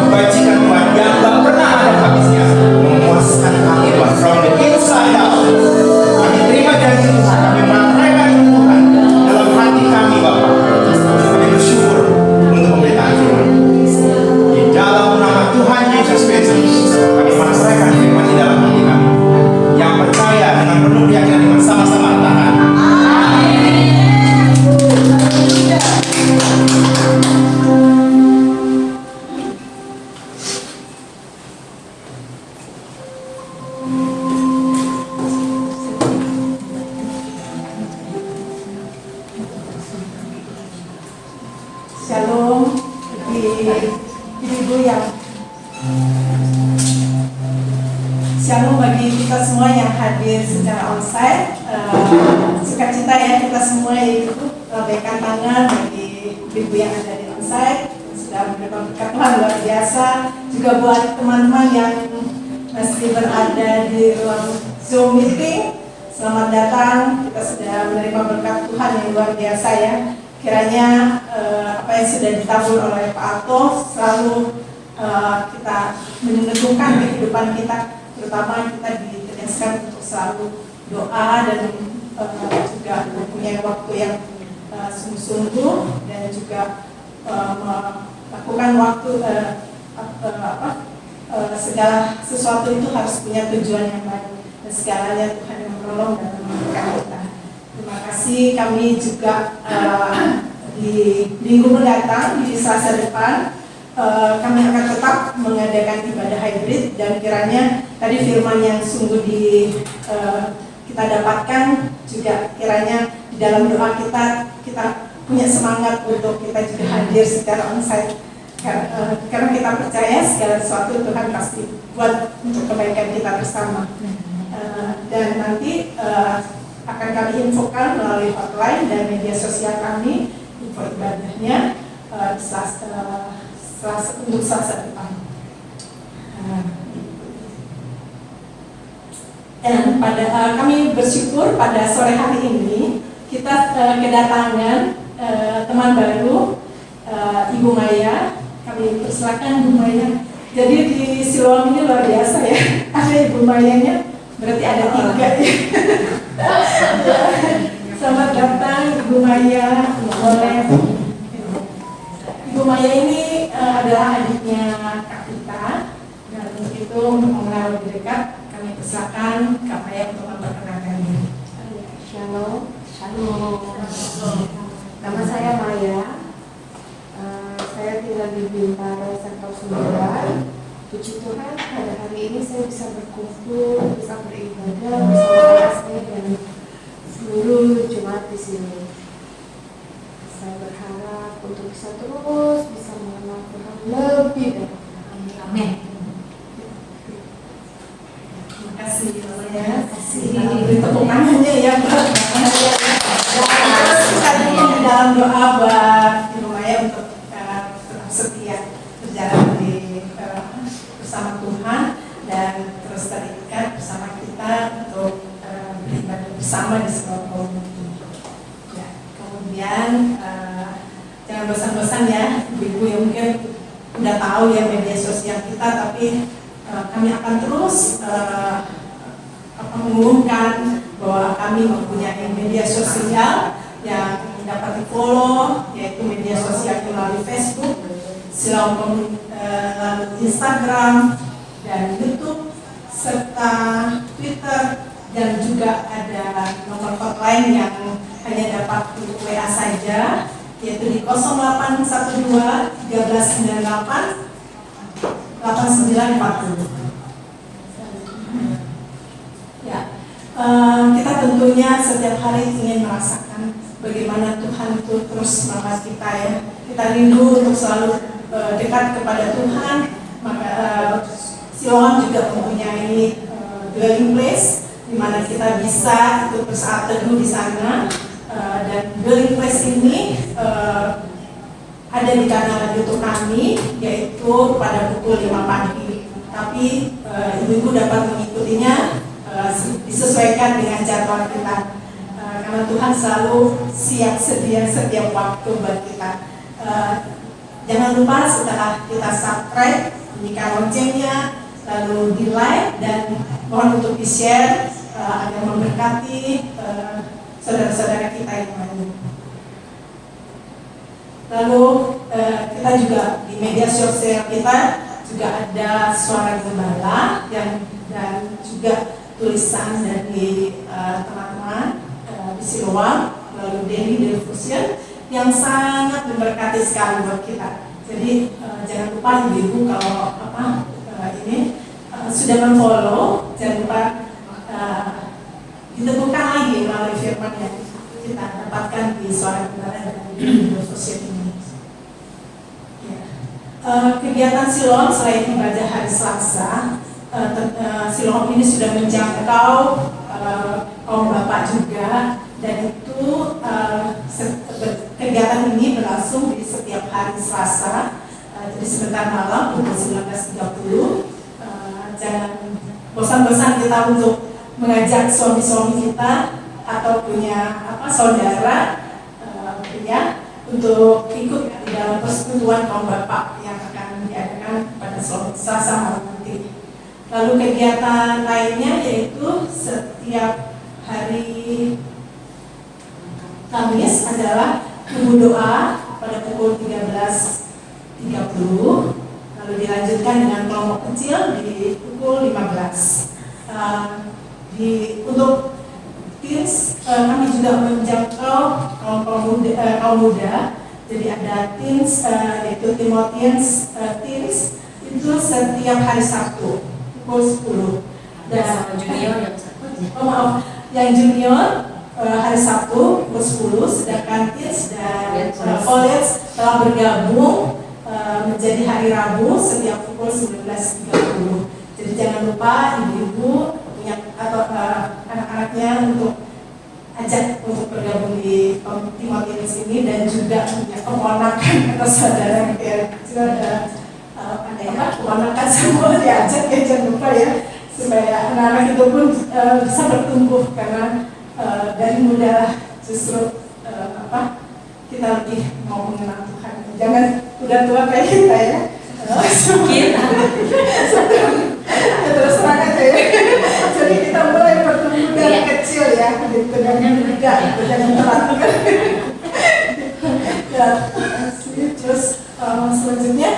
kebajikan Tuhan yang gak pernah ada habisnya memuaskan kami Tuhan, from the inside out. Kami terima janji Tuhan, kami menaikkan Tuhan dalam hati kami Bapak. Kami bersyukur untuk pemberitaan firman. Di dalam nama Tuhan Yesus Kristus, kami menaikkan firman di dalam hati kami. Yang percaya dengan penuh keyakinan iman sama-sama tahan. Shalom bagi ibu yang Shalom bagi kita semua yang hadir secara onsite. Sukacita ya kita semua itu lambaikan tangan bagi ibu yang ada di onsite sudah menerima berkat Tuhan luar biasa. Juga buat teman-teman yang masih berada di ruang Zoom meeting, selamat datang. Kita sudah menerima berkat Tuhan yang luar biasa ya. Kiranya apa yang sudah ditabur oleh Pak Ato selalu kita meneguhkan kehidupan kita, terutama kita ditegaskan untuk selalu doa dan juga mempunyai waktu yang sungguh-sungguh dan juga melakukan waktu segala sesuatu itu harus punya tujuan yang baik dan segalanya Tuhan yang menolong dan memberkati kita. Terima kasih. Kami juga di minggu mendatang di Selasa depan kami akan tetap mengadakan ibadah hybrid dan kiranya tadi firman yang sungguh kita dapatkan juga kiranya di dalam doa kita punya semangat untuk kita juga hadir secara onsite karena kita percaya segala sesuatu Tuhan pasti buat untuk kebaikan kita bersama. Dan nanti akan kami infokan melalui hotline dan media sosial kami info ibadahnya untuk Selasa depan. Dan kami bersyukur pada sore hari ini kita kedatangan teman baru, Ibu Maya. Kami persilakan Ibu Maya. Jadi di Siloam ini luar biasa ya. Ada Ibu Mayanya, berarti ada 3 ya. Selamat datang Ibu Maya. Boleh. Ibu Maya ini adalah adiknya Kak Vita. Dan untuk itu untuk mengenal lebih dekat kami persilakan Kak Maya untuk memperkenalkan diri. Shalom, shalom. Nama saya Maya. Saya tinggal di Bintaro, Sektor 9. Puji Tuhan, pada hari ini saya bisa berkumpul, bisa beribadah bersama saya dan seluruh jemaat di sini. Saya berharap untuk bisa terus bisa mengenal Tuhan lebih dalam. Amin. Terima kasih Maya. Beri tepuk tangannya ya Mbak. Sekali di dalam doa buat Ibu Maya untuk tetap setia berjalan bersama Tuhan dan terus terikat bersama kita untuk beribadah bersama di sebuah komunitas. Ya, kemudian jangan bosan-bosan ya, ibu-ibu yang mungkin udah tahu ya media sosial kita, tapi kami akan terus mengumumkan bahwa kami mempunyai media sosial yang dapat di-follow, yaitu media sosial melalui Facebook, lalu Instagram dan YouTube serta Twitter, dan juga ada nomor hotline yang hanya dapat untuk WA saja, yaitu di 0812 1398 8940. Ya, kita tentunya setiap hari ingin merasakan bagaimana Tuhan itu terus merawat kita ya. Kita rindu untuk selalu dekat kepada Tuhan. Maka Siloam juga mempunyai dwelling place di mana kita bisa ikut bersaat teduh di sana. Dan dwelling place ini ada di kanal YouTube kami, yaitu pada pukul 5 pagi. Tapi ibu-ibu dapat mengikutinya disesuaikan dengan jadwal kita. Karena Tuhan selalu siap sedia setiap waktu buat kita. Jangan lupa setelah kita subscribe bunyikan loncengnya, lalu di like dan mohon untuk di share agar memberkati saudara-saudara kita yang lain. Lalu kita juga di media sosial kita juga ada Suara Gembala dan juga tulisan dari teman-teman di Siloam, lalu Daily Devotion yang sangat memberkati sekali buat kita. Jadi jangan lupa ibu-ibu kalau ini sudah men-follow, jangan lupa ditemukan lagi melalui firman yang kita dapatkan di Suara Gembala dan Daily Devotion ini. Kegiatan Siloam selain ibadah hari Selasa, Siloam ini sudah menjangkau kaum bapak juga, dan itu kegiatan ini berlangsung di setiap hari Selasa, jadi sebentar malam pukul 19.30. Jangan bosan-bosan kita untuk mengajak suami-suami kita atau punya saudara untuk ikut di dalam persekutuan kaum bapak yang akan diadakan pada Selasa malam nanti. Lalu kegiatan lainnya yaitu setiap hari Kamis adalah kubu doa pada pukul 13.30, lalu dilanjutkan dengan kelompok kecil di pukul 15. Untuk teens, kami juga menjangkau kaum muda. Jadi ada teens, yaitu Timotians teens, itu setiap hari Sabtu pukul 10. Dan yang junior hari Sabtu pukul 10, sedangkan teens dan college telah bergabung menjadi hari Rabu setiap pukul 19.30. Jadi jangan lupa ibu-ibu atau anak-anaknya untuk ajak untuk bergabung di Timotius ini, dan juga punya keponakan atau saudara yang kecil ada keponakan semua diajak ya, jangan lupa ya, supaya anak-anak itu pun bisa bertumbuh, karena dari muda justru kita lebih mau mengenal Tuhan. Jangan udah tua kayak kita ya. Terus terang aja ya. Jadi kita mulai bertumbuh dari kecil ya, dengan muda, jangan telat. Terus selanjutnya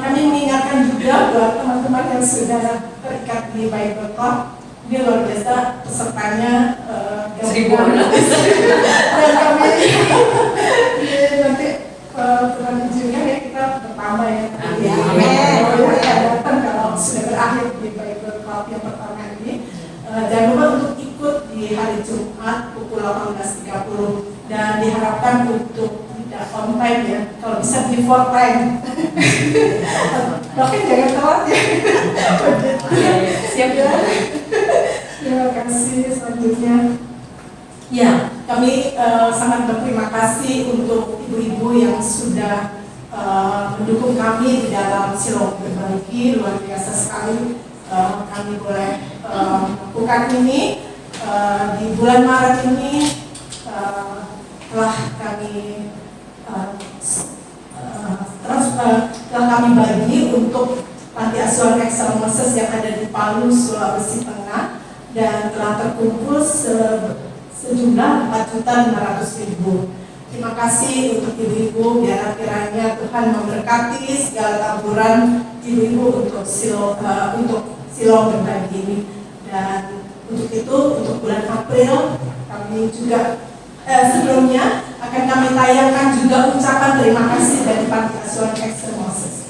kami mengingatkan juga buat teman-teman yang sudah terikat di Bible Club, ini luar biasa pesertanya 1.000 orang. Dan kami nanti teman juga ya, kita pertama ya. Datang kalau sudah berakhir di Bible Club yang pertama ini. Jangan lupa untuk ikut di hari Jumat pukul 18.30, dan diharapkan untuk tidak on time ya, kalau bisa before time. Tapi jangan telat ya. Siap ya. Terima kasih. Selanjutnya ya, kami sangat berterima kasih untuk ibu-ibu yang sudah mendukung kami di dalam Siloam Berbagi. Luar biasa sekali kami boleh melakukan ini di bulan Maret ini. Telah kami bagi untuk panti asuhan Excel Moses yang ada di Palu, Sulawesi Tengah, dan telah terkumpul sejumlah 4.500.000. Terima kasih untuk ibu-ibu, biar kiranya Tuhan memberkati segala taburan ibu-ibu untuk Siloam Berbagi ini. Dan untuk itu, untuk bulan April kami juga sebelumnya akan kami tayangkan juga ucapan terima kasih dari panti asuhan Excel Moses.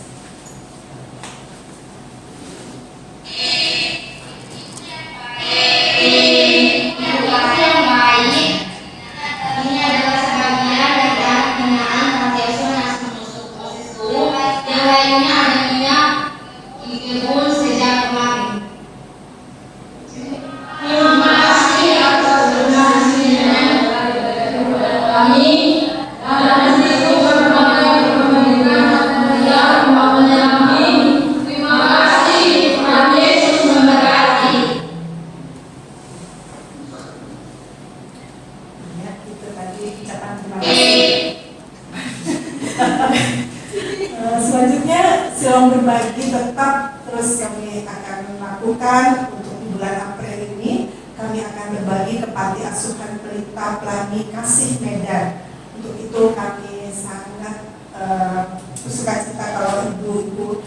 Kami tetap terus kami akan lakukan untuk bulan April ini. Kami akan berbagi ke panti asuhan Pelita Pelangi Kasih Medan. Untuk itu kami sangat bersuka cita kalau ibu-ibu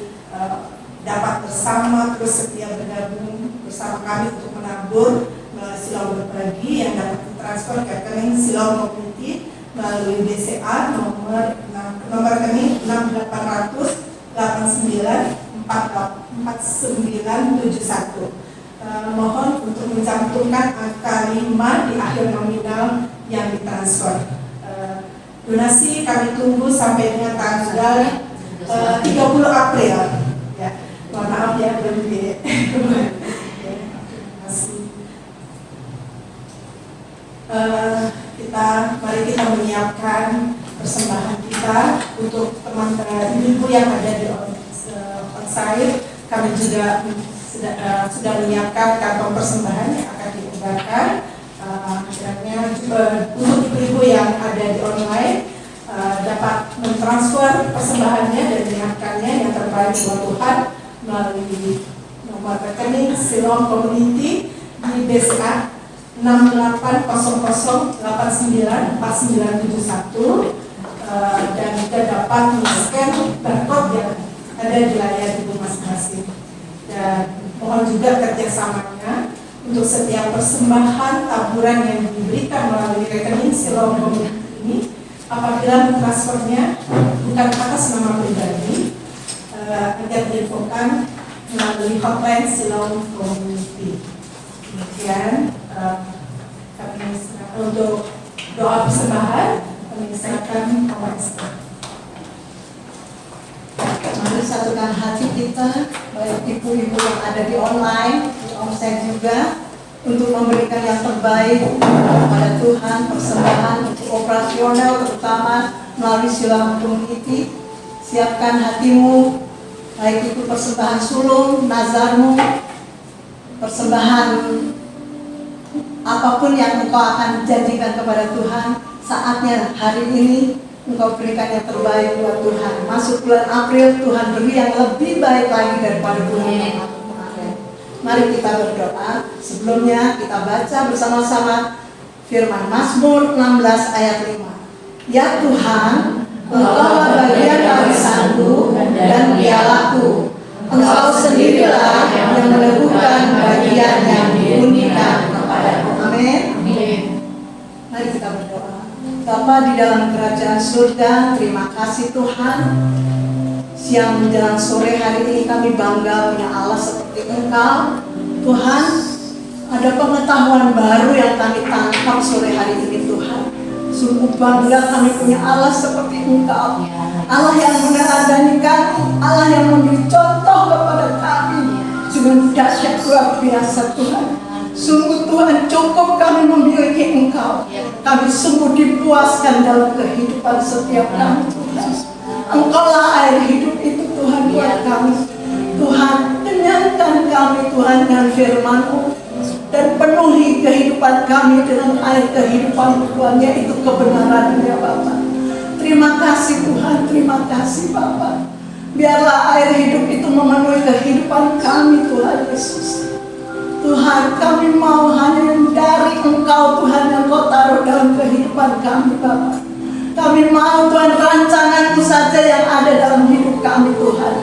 dapat bersama terus setia bergabung bersama kami untuk menabur Silau Berbagi yang dapat ditransfer ke rekening Silau Community melalui BCA nomor rekening 68894971. Mohon untuk mencantumkan angka 5 di akhir nominal yang ditransfer. Donasi kami tunggu sampai dengan tanggal 30 April. Ya, mohon maaf ya belum di. Terima kasih. Mari kita menyiapkan persembahan kita untuk teman-teman ibu yang ada di onsite. Kami juga sudah menyiapkan kantong persembahan yang akan diubahkan. Kiranya untuk ibu-ibu yang ada di online dapat mentransfer persembahannya dan menyiapkannya yang terbaik buat Tuhan melalui nomor rekening Silau Community di BCA 6800894971 dan juga dapat men-scan barcode yang ada di layar ibu masing-masing. Dan mohon juga kerjasamanya untuk setiap persembahan taburan yang diberikan melalui rekening Silau Community ini, apabila transfernya bukan atas nama pribadi, agar diinfokan melalui hotline Silau Community. Demikian kami untuk doa persembahan kami serahkan Bapak Esther. Mari satukan hati kita, baik ibu-ibu yang ada di online, di onsite juga, untuk memberikan yang terbaik kepada Tuhan, persembahan untuk operasional terutama melalui Silau Community. Siapkan hatimu, baik itu persembahan sulung, nazarmu, persembahan apapun yang engkau akan janjikan kepada Tuhan. Saatnya hari ini engkau berikan yang terbaik buat Tuhan. Masuk bulan April, Tuhan beri yang lebih baik lagi daripada bulan yang kemarin. Mari kita berdoa. Sebelumnya kita baca bersama-sama firman Mazmur 16 ayat 5. Ya Tuhan, Engkaulah bagian warisanku dan pialaku. Engkau sendirilah yang meneguhkan bagian yang diundikan kepadaku. Amin. Mari kita berdoa. Bapa di dalam kerajaan surga, terima kasih Tuhan. Siang menjelang sore hari ini kami bangga punya Allah seperti Engkau. Tuhan, ada pengetahuan baru yang kami tangkap sore hari ini Tuhan. Sungguh bangga kami punya Allah seperti Engkau. Allah yang meneladani kami, Allah yang memberi contoh kepada kami. Dengan dahsyat luar biasa Tuhan. Sungguh Tuhan cukup kami memiliki Engkau. Kami sungguh dipuaskan dalam kehidupan setiap kami Tuhan. Engkaulah air hidup itu Tuhan buat kami. Tuhan, kenyangkan kami Tuhan dengan firman-Mu dan penuhi kehidupan kami dengan air kehidupan Tuhan, yaitu kebenaran-Nya Bapa. Terima kasih Tuhan, terima kasih Bapa. Biarlah air hidup itu memenuhi kehidupan kami Tuhan Yesus. Tuhan, kami mau hanya dari Engkau Tuhan yang Kau taruh dalam kehidupan kami Bapa. Kami mau Tuhan rancangan-Mu saja yang ada dalam hidup kami Tuhan.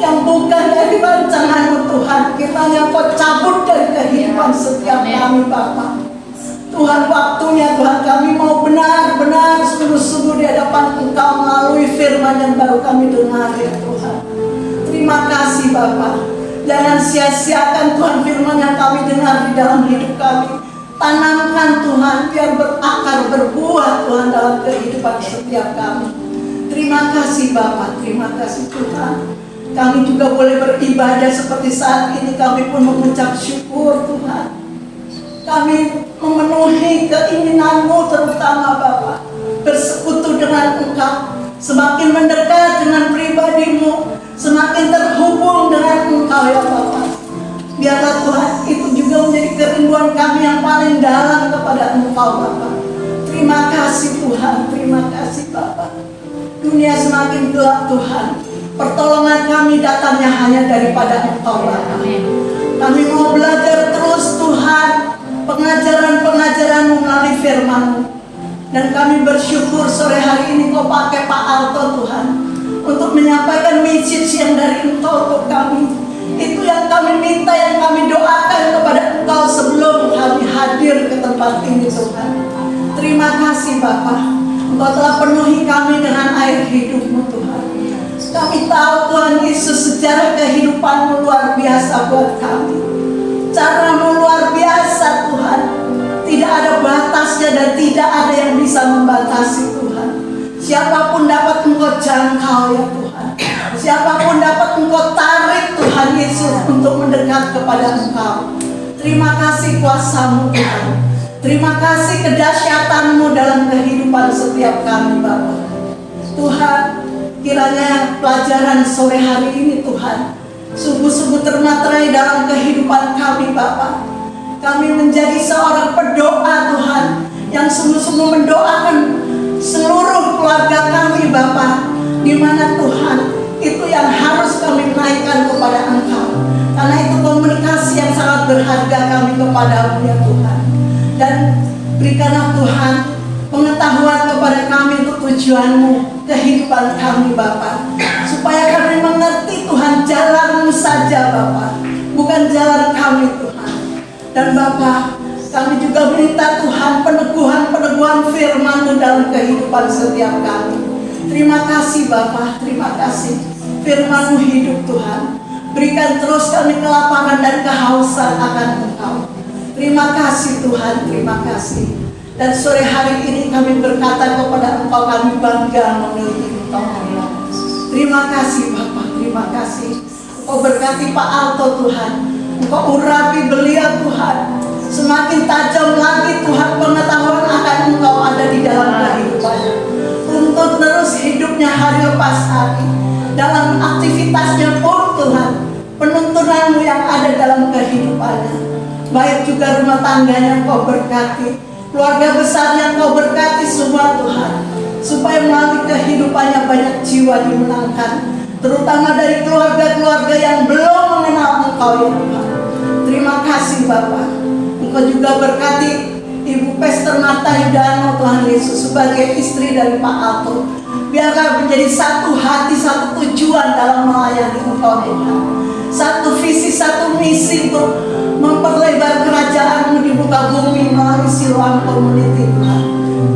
Yang bukan dari rancangan-Mu Tuhan, kiranya Kau cabut dari kehidupan setiap kami Bapa. Tuhan, waktunya Tuhan kami mau benar-benar sungguh-sungguh di hadapan Engkau melalui firman yang baru kami dengar ya Tuhan. Terima kasih Bapa. Jangan sia-siakan Tuhan firman yang kami dengar di dalam hidup kami. Tanamkan Tuhan biar berakar berbuah Tuhan dalam kehidupan setiap kami. Terima kasih Bapa, terima kasih Tuhan. Kami juga boleh beribadah seperti saat ini. Kami pun mengucap syukur Tuhan. Kami memenuhi keinginan-Mu terutama Bapa, bersekutu dengan Engkau, semakin mendekat dengan pribadi-Mu, semakin terhubung dengan Engkau ya Bapa. Biarlah Tuhan itu juga menjadi kerinduan kami yang paling dalam kepada Engkau Bapa. Terima kasih Tuhan, terima kasih Bapa. Dunia semakin gelap Tuhan, Pertolongan kami datangnya hanya daripada Engkau Bapa. Kami mau belajar terus Tuhan pengajaran-pengajaran-Mu melalui firman-Mu. Dan kami bersyukur sore hari ini Kau pakai Pak Alto Tuhan untuk menyampaikan message yang dari Engkau untuk kami. Itu yang kami minta, yang kami doakan kepada Engkau sebelum kami hadir ke tempat ini Tuhan. Terima kasih Bapa, Engkau telah penuhi kami dengan air hidup-Mu Tuhan. Kami tahu Tuhan Yesus sejarah kehidupan-Mu luar biasa buat kami. Cara-Mu luar biasa Tuhan. Tidak ada batasnya dan tidak ada yang bisa membatasi Tuhan. Siapapun dapat Engkau jangkau ya Tuhan. Siapapun dapat Engkau tarik Tuhan Yesus untuk mendekat kepada Engkau. Terima kasih kuasa-Mu Tuhan. Terima kasih kedahsyatan-Mu dalam kehidupan setiap kami Bapa. Tuhan, kiranya pelajaran sore hari ini Tuhan sungguh-sungguh termaterai dalam kehidupan kami Bapa. Kami menjadi seorang pendoa Tuhan yang sungguh-sungguh mendoakan seluruh keluarga kami Bapa, di mana Tuhan itu yang harus kami naikkan kepada Engkau, karena itu komunikasi yang sangat berharga kami kepada-Mu ya Tuhan. Dan berikanlah Tuhan pengetahuan kepada kami untuk tujuan-Mu kehidupan kami Bapa, supaya kami mengerti Tuhan jalan-Mu saja Bapa, bukan jalan kami Tuhan. Dan Bapa, kami juga minta Tuhan peneguhan-peneguhan firman-Mu dalam kehidupan setiap kami. Terima kasih Bapa, terima kasih. Firman-Mu hidup Tuhan. Berikan terus kami kelaparan dan kehausan akan Engkau. Terima kasih Tuhan, terima kasih. Dan sore hari ini kami berkata kepada Engkau, kami bangga memiliki Engkau. Terima kasih Bapa, terima kasih. Engkau berkati Pak Alto Tuhan. Engkau urapi beliau Tuhan. Semakin tajam lagi Tuhan pengetahuan akan Engkau ada di dalam kehidupannya. Untuk terus hidupnya hari lepas hari. Dalam aktivitasnya pun Tuhan, penuntunan-Mu yang ada dalam kehidupannya. Baik juga rumah tangganya Engkau berkati, keluarga besar yang Kau berkati semua Tuhan, supaya melalui kehidupannya banyak jiwa dimenangkan, terutama dari keluarga-keluarga yang belum mengenal Engkau ya Tuhan. Terima kasih Bapa. Engkau juga berkati Ibu Pastor Marta Yudano Tuhan Yesus sebagai istri dari Pak Alto. Biarlah menjadi satu hati, satu tujuan dalam melayani Engkau Tuhan. Satu visi, satu misi untuk memperlebar kerajaan-Mu di muka bumi melalui Siloam Community Tuhan.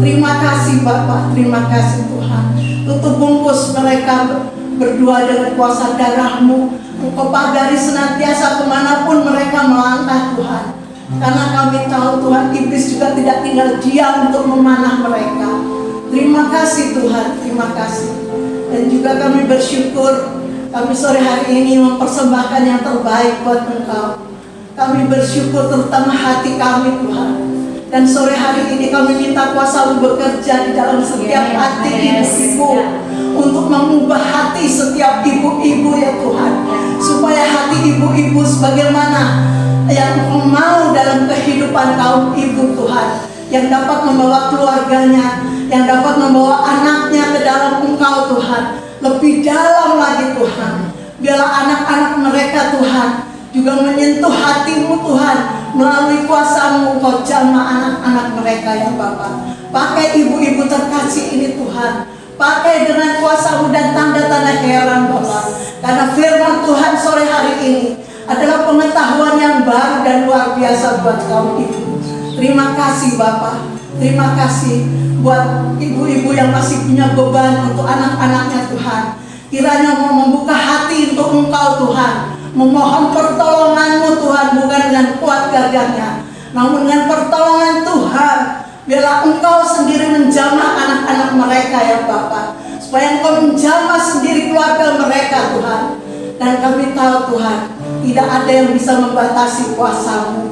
Terima kasih Bapa, terima kasih Tuhan. Tutup bungkus mereka berdua dengan kuasa darah-Mu. Engkau pagari senantiasa kemanapun mereka melangkah Tuhan. Karena kami tahu Tuhan, iblis juga tidak tinggal diam untuk memanah mereka. Terima kasih Tuhan, terima kasih. Dan juga kami bersyukur, kami sore hari ini mempersembahkan yang terbaik buat Engkau. Kami bersyukur terutama hati kami Tuhan. Dan sore hari ini kami minta kuasa-Mu bekerja di dalam setiap hati ibu-ibu, untuk mengubah hati setiap ibu-ibu ya Tuhan, supaya hati ibu-ibu sebagaimana yang Engkau mau dalam kehidupan kaum ibu Tuhan, yang dapat membawa keluarganya, yang dapat membawa anaknya ke dalam Engkau Tuhan, lebih dalam lagi Tuhan. Biarlah anak-anak mereka Tuhan juga menyentuh hati-Mu Tuhan, melalui kuasa-Mu Engkau jamah anak-anak mereka ya Bapa. Pakai ibu-ibu terkasih ini Tuhan, pakai dengan kuasa-Mu dan tanda-tanda heran Bapa. Karena firman Tuhan sore hari ini adalah pengetahuan yang baru dan luar biasa buat kaum ibu. Terima kasih Bapa, terima kasih buat ibu-ibu yang masih punya beban untuk anak-anaknya Tuhan. Kiranya mau membuka hati untuk Engkau Tuhan, memohon pertolongan-Mu Tuhan, bukan dengan kuat gagahnya, namun dengan pertolongan Tuhan. Biarlah Engkau sendiri menjamah anak-anak mereka ya Bapa, supaya Engkau menjamah sendiri keluarga mereka Tuhan. Dan kami tahu Tuhan, tidak ada yang bisa membatasi kuasa-Mu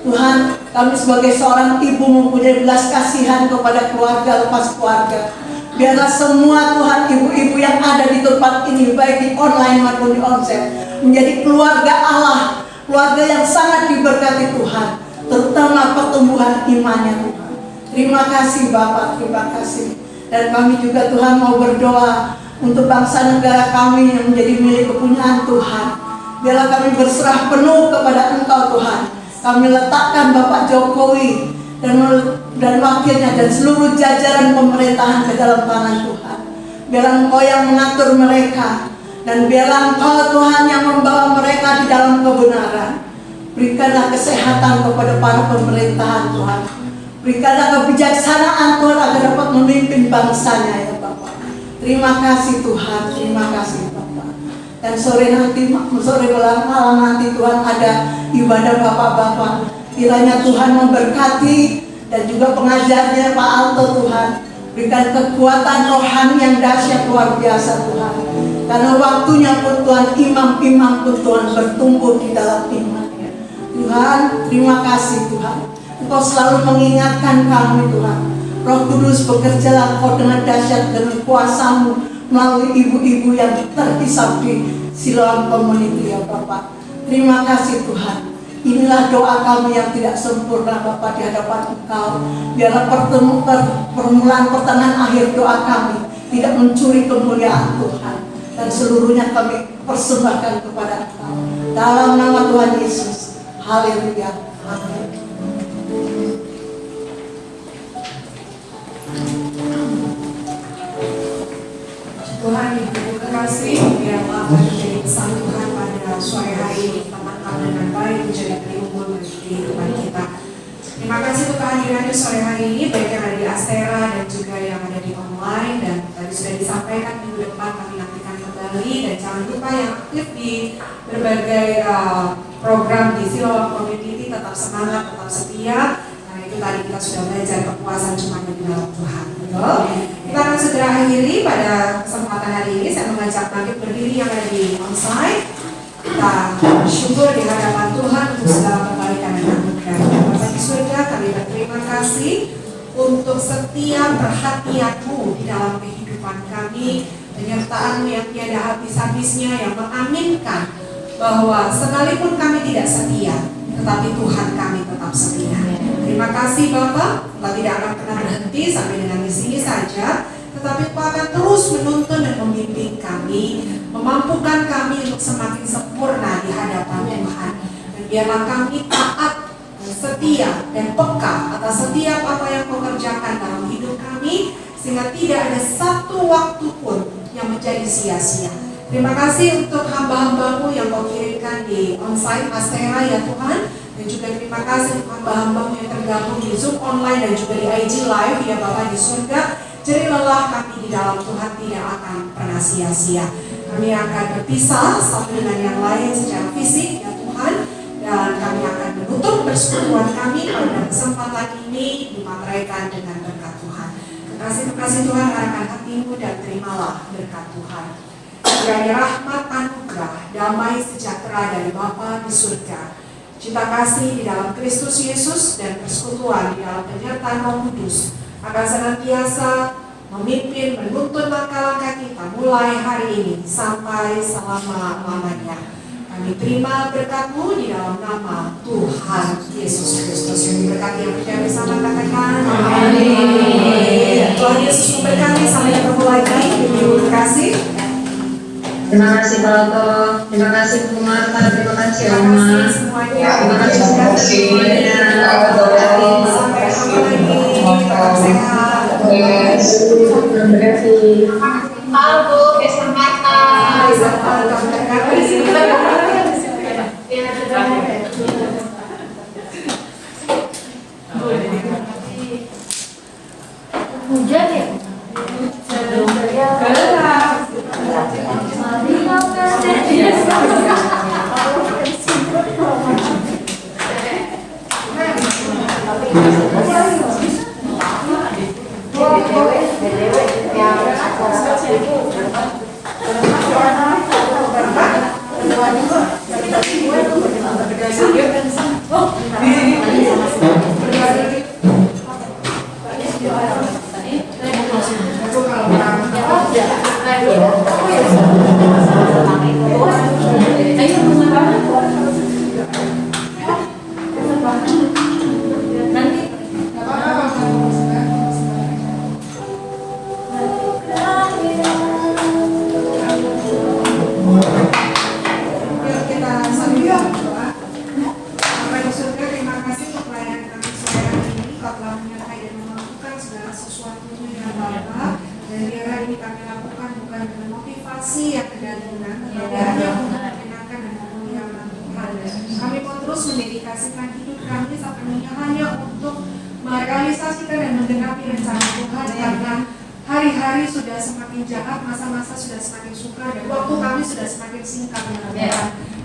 Tuhan. Kami sebagai seorang ibu mempunyai belas kasihan kepada keluarga lepas keluarga. Biarlah semua Tuhan ibu-ibu yang ada di tempat ini, baik di online maupun di onsite, menjadi keluarga Allah, keluarga yang sangat diberkati Tuhan, terutama pertumbuhan imannya Tuhan. Terima kasih Bapak, terima kasih. Dan kami juga Tuhan mau berdoa untuk bangsa negara kami yang menjadi milik kepunyaan Tuhan. Biarlah kami berserah penuh kepada Engkau Tuhan. Kami letakkan Bapak Jokowi dan wakilnya dan seluruh jajaran pemerintahan ke dalam tangan Tuhan. Biarlah Engkau yang mengatur mereka, dan biarlah Engkau Tuhan yang membawa mereka di dalam kebenaran. Berikanlah kesehatan kepada para pemerintahan Tuhan. Berikanlah kebijaksanaan Tuhan agar dapat memimpin bangsanya ya Bapak. Terima kasih Tuhan, terima kasih Bapak. Dan sore malam nanti Tuhan ada ibadah Bapak-Bapak. Kiranya Tuhan memberkati dan juga pengajarnya Pak Alto Tuhan. Berikan kekuatan rohani yang dahsyat luar biasa Tuhan. Karena waktunya pun Tuhan, imam-imam pun Tuhan bertumbuh di dalam imannya. Tuhan, terima kasih Tuhan. Engkau selalu mengingatkan kami Tuhan. Roh Kudus bekerjalah Engkau dengan dahsyat dengan kuasa-Mu melalui ibu-ibu yang terhisap di Siloam Community ya Bapak. Terima kasih Tuhan. Inilah doa kami yang tidak sempurna Bapak di hadapan Engkau. Biarlah permulaan pertengahan akhir doa kami tidak mencuri kemuliaan Tuhan. Dan seluruhnya kami persembahkan kepada Engkau. Dalam nama Tuhan Yesus. Haleluya. Amin. Tuhan Ibu terkasih, biarlah menjadi pesan Tuhan pada sore hari ini teman-teman dengan baik menjadi penghubung bagi kehidupan kita. Terima kasih untuk kehadirannya sore hari ini, baik yang ada di Astera dan juga yang ada di online. Dan tadi sudah disampaikan minggu depan kami nantikan kembali, dan jangan lupa yang aktif di berbagai program di Siloam Community, tetap semangat, tetap setia. Nah itu tadi kita sudah belajar kepuasan cuma di dalam Tuhan. Betul? Kita akan segera akhiri pada kesempatan hari ini. Saya mengajak bangkit berdiri yang ada di onsite. Kita bersyukur di hadapan Tuhan untuk segala kebaikan dan anugerah. Bapa di surga, kami berterima kasih untuk setiap perhatian-Mu di dalam kehidupan kami, penyertaan-Mu yang tiada habis-habisnya, yang mengaminkan bahwa sekalipun kami tidak setia, tetapi Tuhan kami tetap setia. Terima kasih Bapak, Engkau tidak akan pernah berhenti sampai dengan di sini saja, tetapi Engkau akan terus menuntun dan membimbing kami, memampukan kami untuk semakin sempurna di hadapan Tuhan. Dan biarlah kami taat, setia, dan peka atas setiap apa yang Kau kerjakan dalam hidup kami, sehingga tidak ada satu waktu pun yang menjadi sia-sia. Terima kasih untuk hamba-hamba-Mu yang Kau kirimkan di onsite Astera ya Tuhan. Dan juga terima kasih untuk hamba-hamba-Mu yang tergabung di Zoom online dan juga di IG Live ya Bapak di surga. Jadi lelah kami di dalam Tuhan tidak akan pernah sia-sia. Kami akan berpisah satu dengan yang lain secara fisik ya Tuhan. Dan kami akan menutup persekutuan kami pada kesempatan ini dimateraikan dengan berkat Tuhan. Kekasih-kekasih Tuhan, arahkan hatimu dan terimalah berkat Tuhan. Kiranya rahmat, anugerah, damai, sejahtera dari Bapa di surga, cinta kasih di dalam Kristus Yesus, dan persekutuan di dalam penyertaan Roh Kudus akan senantiasa memimpin, menuntun langkah-langkah kita mulai hari ini sampai selama-lamanya. Kami terima berkat-Mu di dalam nama Tuhan Yesus Kristus. Yang diberkati yang percaya bersama katakan amin. Tuhan Yesus memberkati. Sampai ketemu lagi. Terima kasih. Terima kasih Pak Alto, terima kasih Bu Marta, terima kasih Oma, semuanya. terima kasih semuanya. Sampai ketemu lagi. Tetap sehat. Terima kasih. Aldo, kesempatan. Hujan ya? Yang terus mendedikasikan hidup kami sepenuhnya hanya untuk merealisasikan dan menggenapi rencana Tuhan, karena hari-hari sudah semakin jahat, masa-masa sudah semakin sukar, dan waktu kami sudah semakin singkat.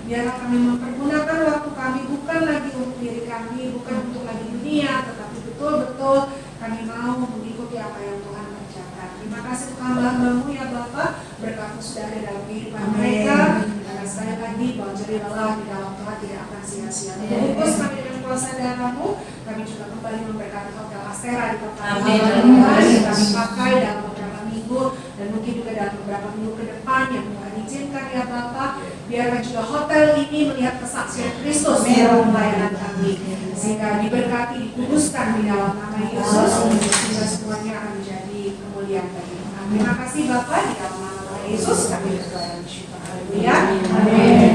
Biarlah kami mempergunakan waktu kami bukan lagi untuk diri kami, bukan untuk lagi dunia, tetapi betul-betul kami mau mengikuti apa yang Tuhan kerjakan. Terima kasih untuk hamba-hambamu ya Bapak, berkat sudah ada dalam kehidupan mereka, dan sekali lagi bahwa jerih lelah di dalam Tuhan tidak akan sia-sia. Bungkus kami dengan kuasa darah-Mu, kami juga kembali memberkati Hotel Astera di kota Tuhan, yang kami pakai dalam beberapa minggu, dan mungkin juga dalam beberapa minggu ke depan yang Tuhan izinkan ya Bapak. Biarkan juga hotel ini melihat kesaksian Kristus dalam pelayanan kami, sehingga diberkati, dikuduskan di dalam nama Yesus, sehingga semuanya akan menjadi kemuliaan bagi Tuhan. Terima kasih Bapak, di dalam nama Yesus kami berdoa dan bersyukur. Haleluya. Amin.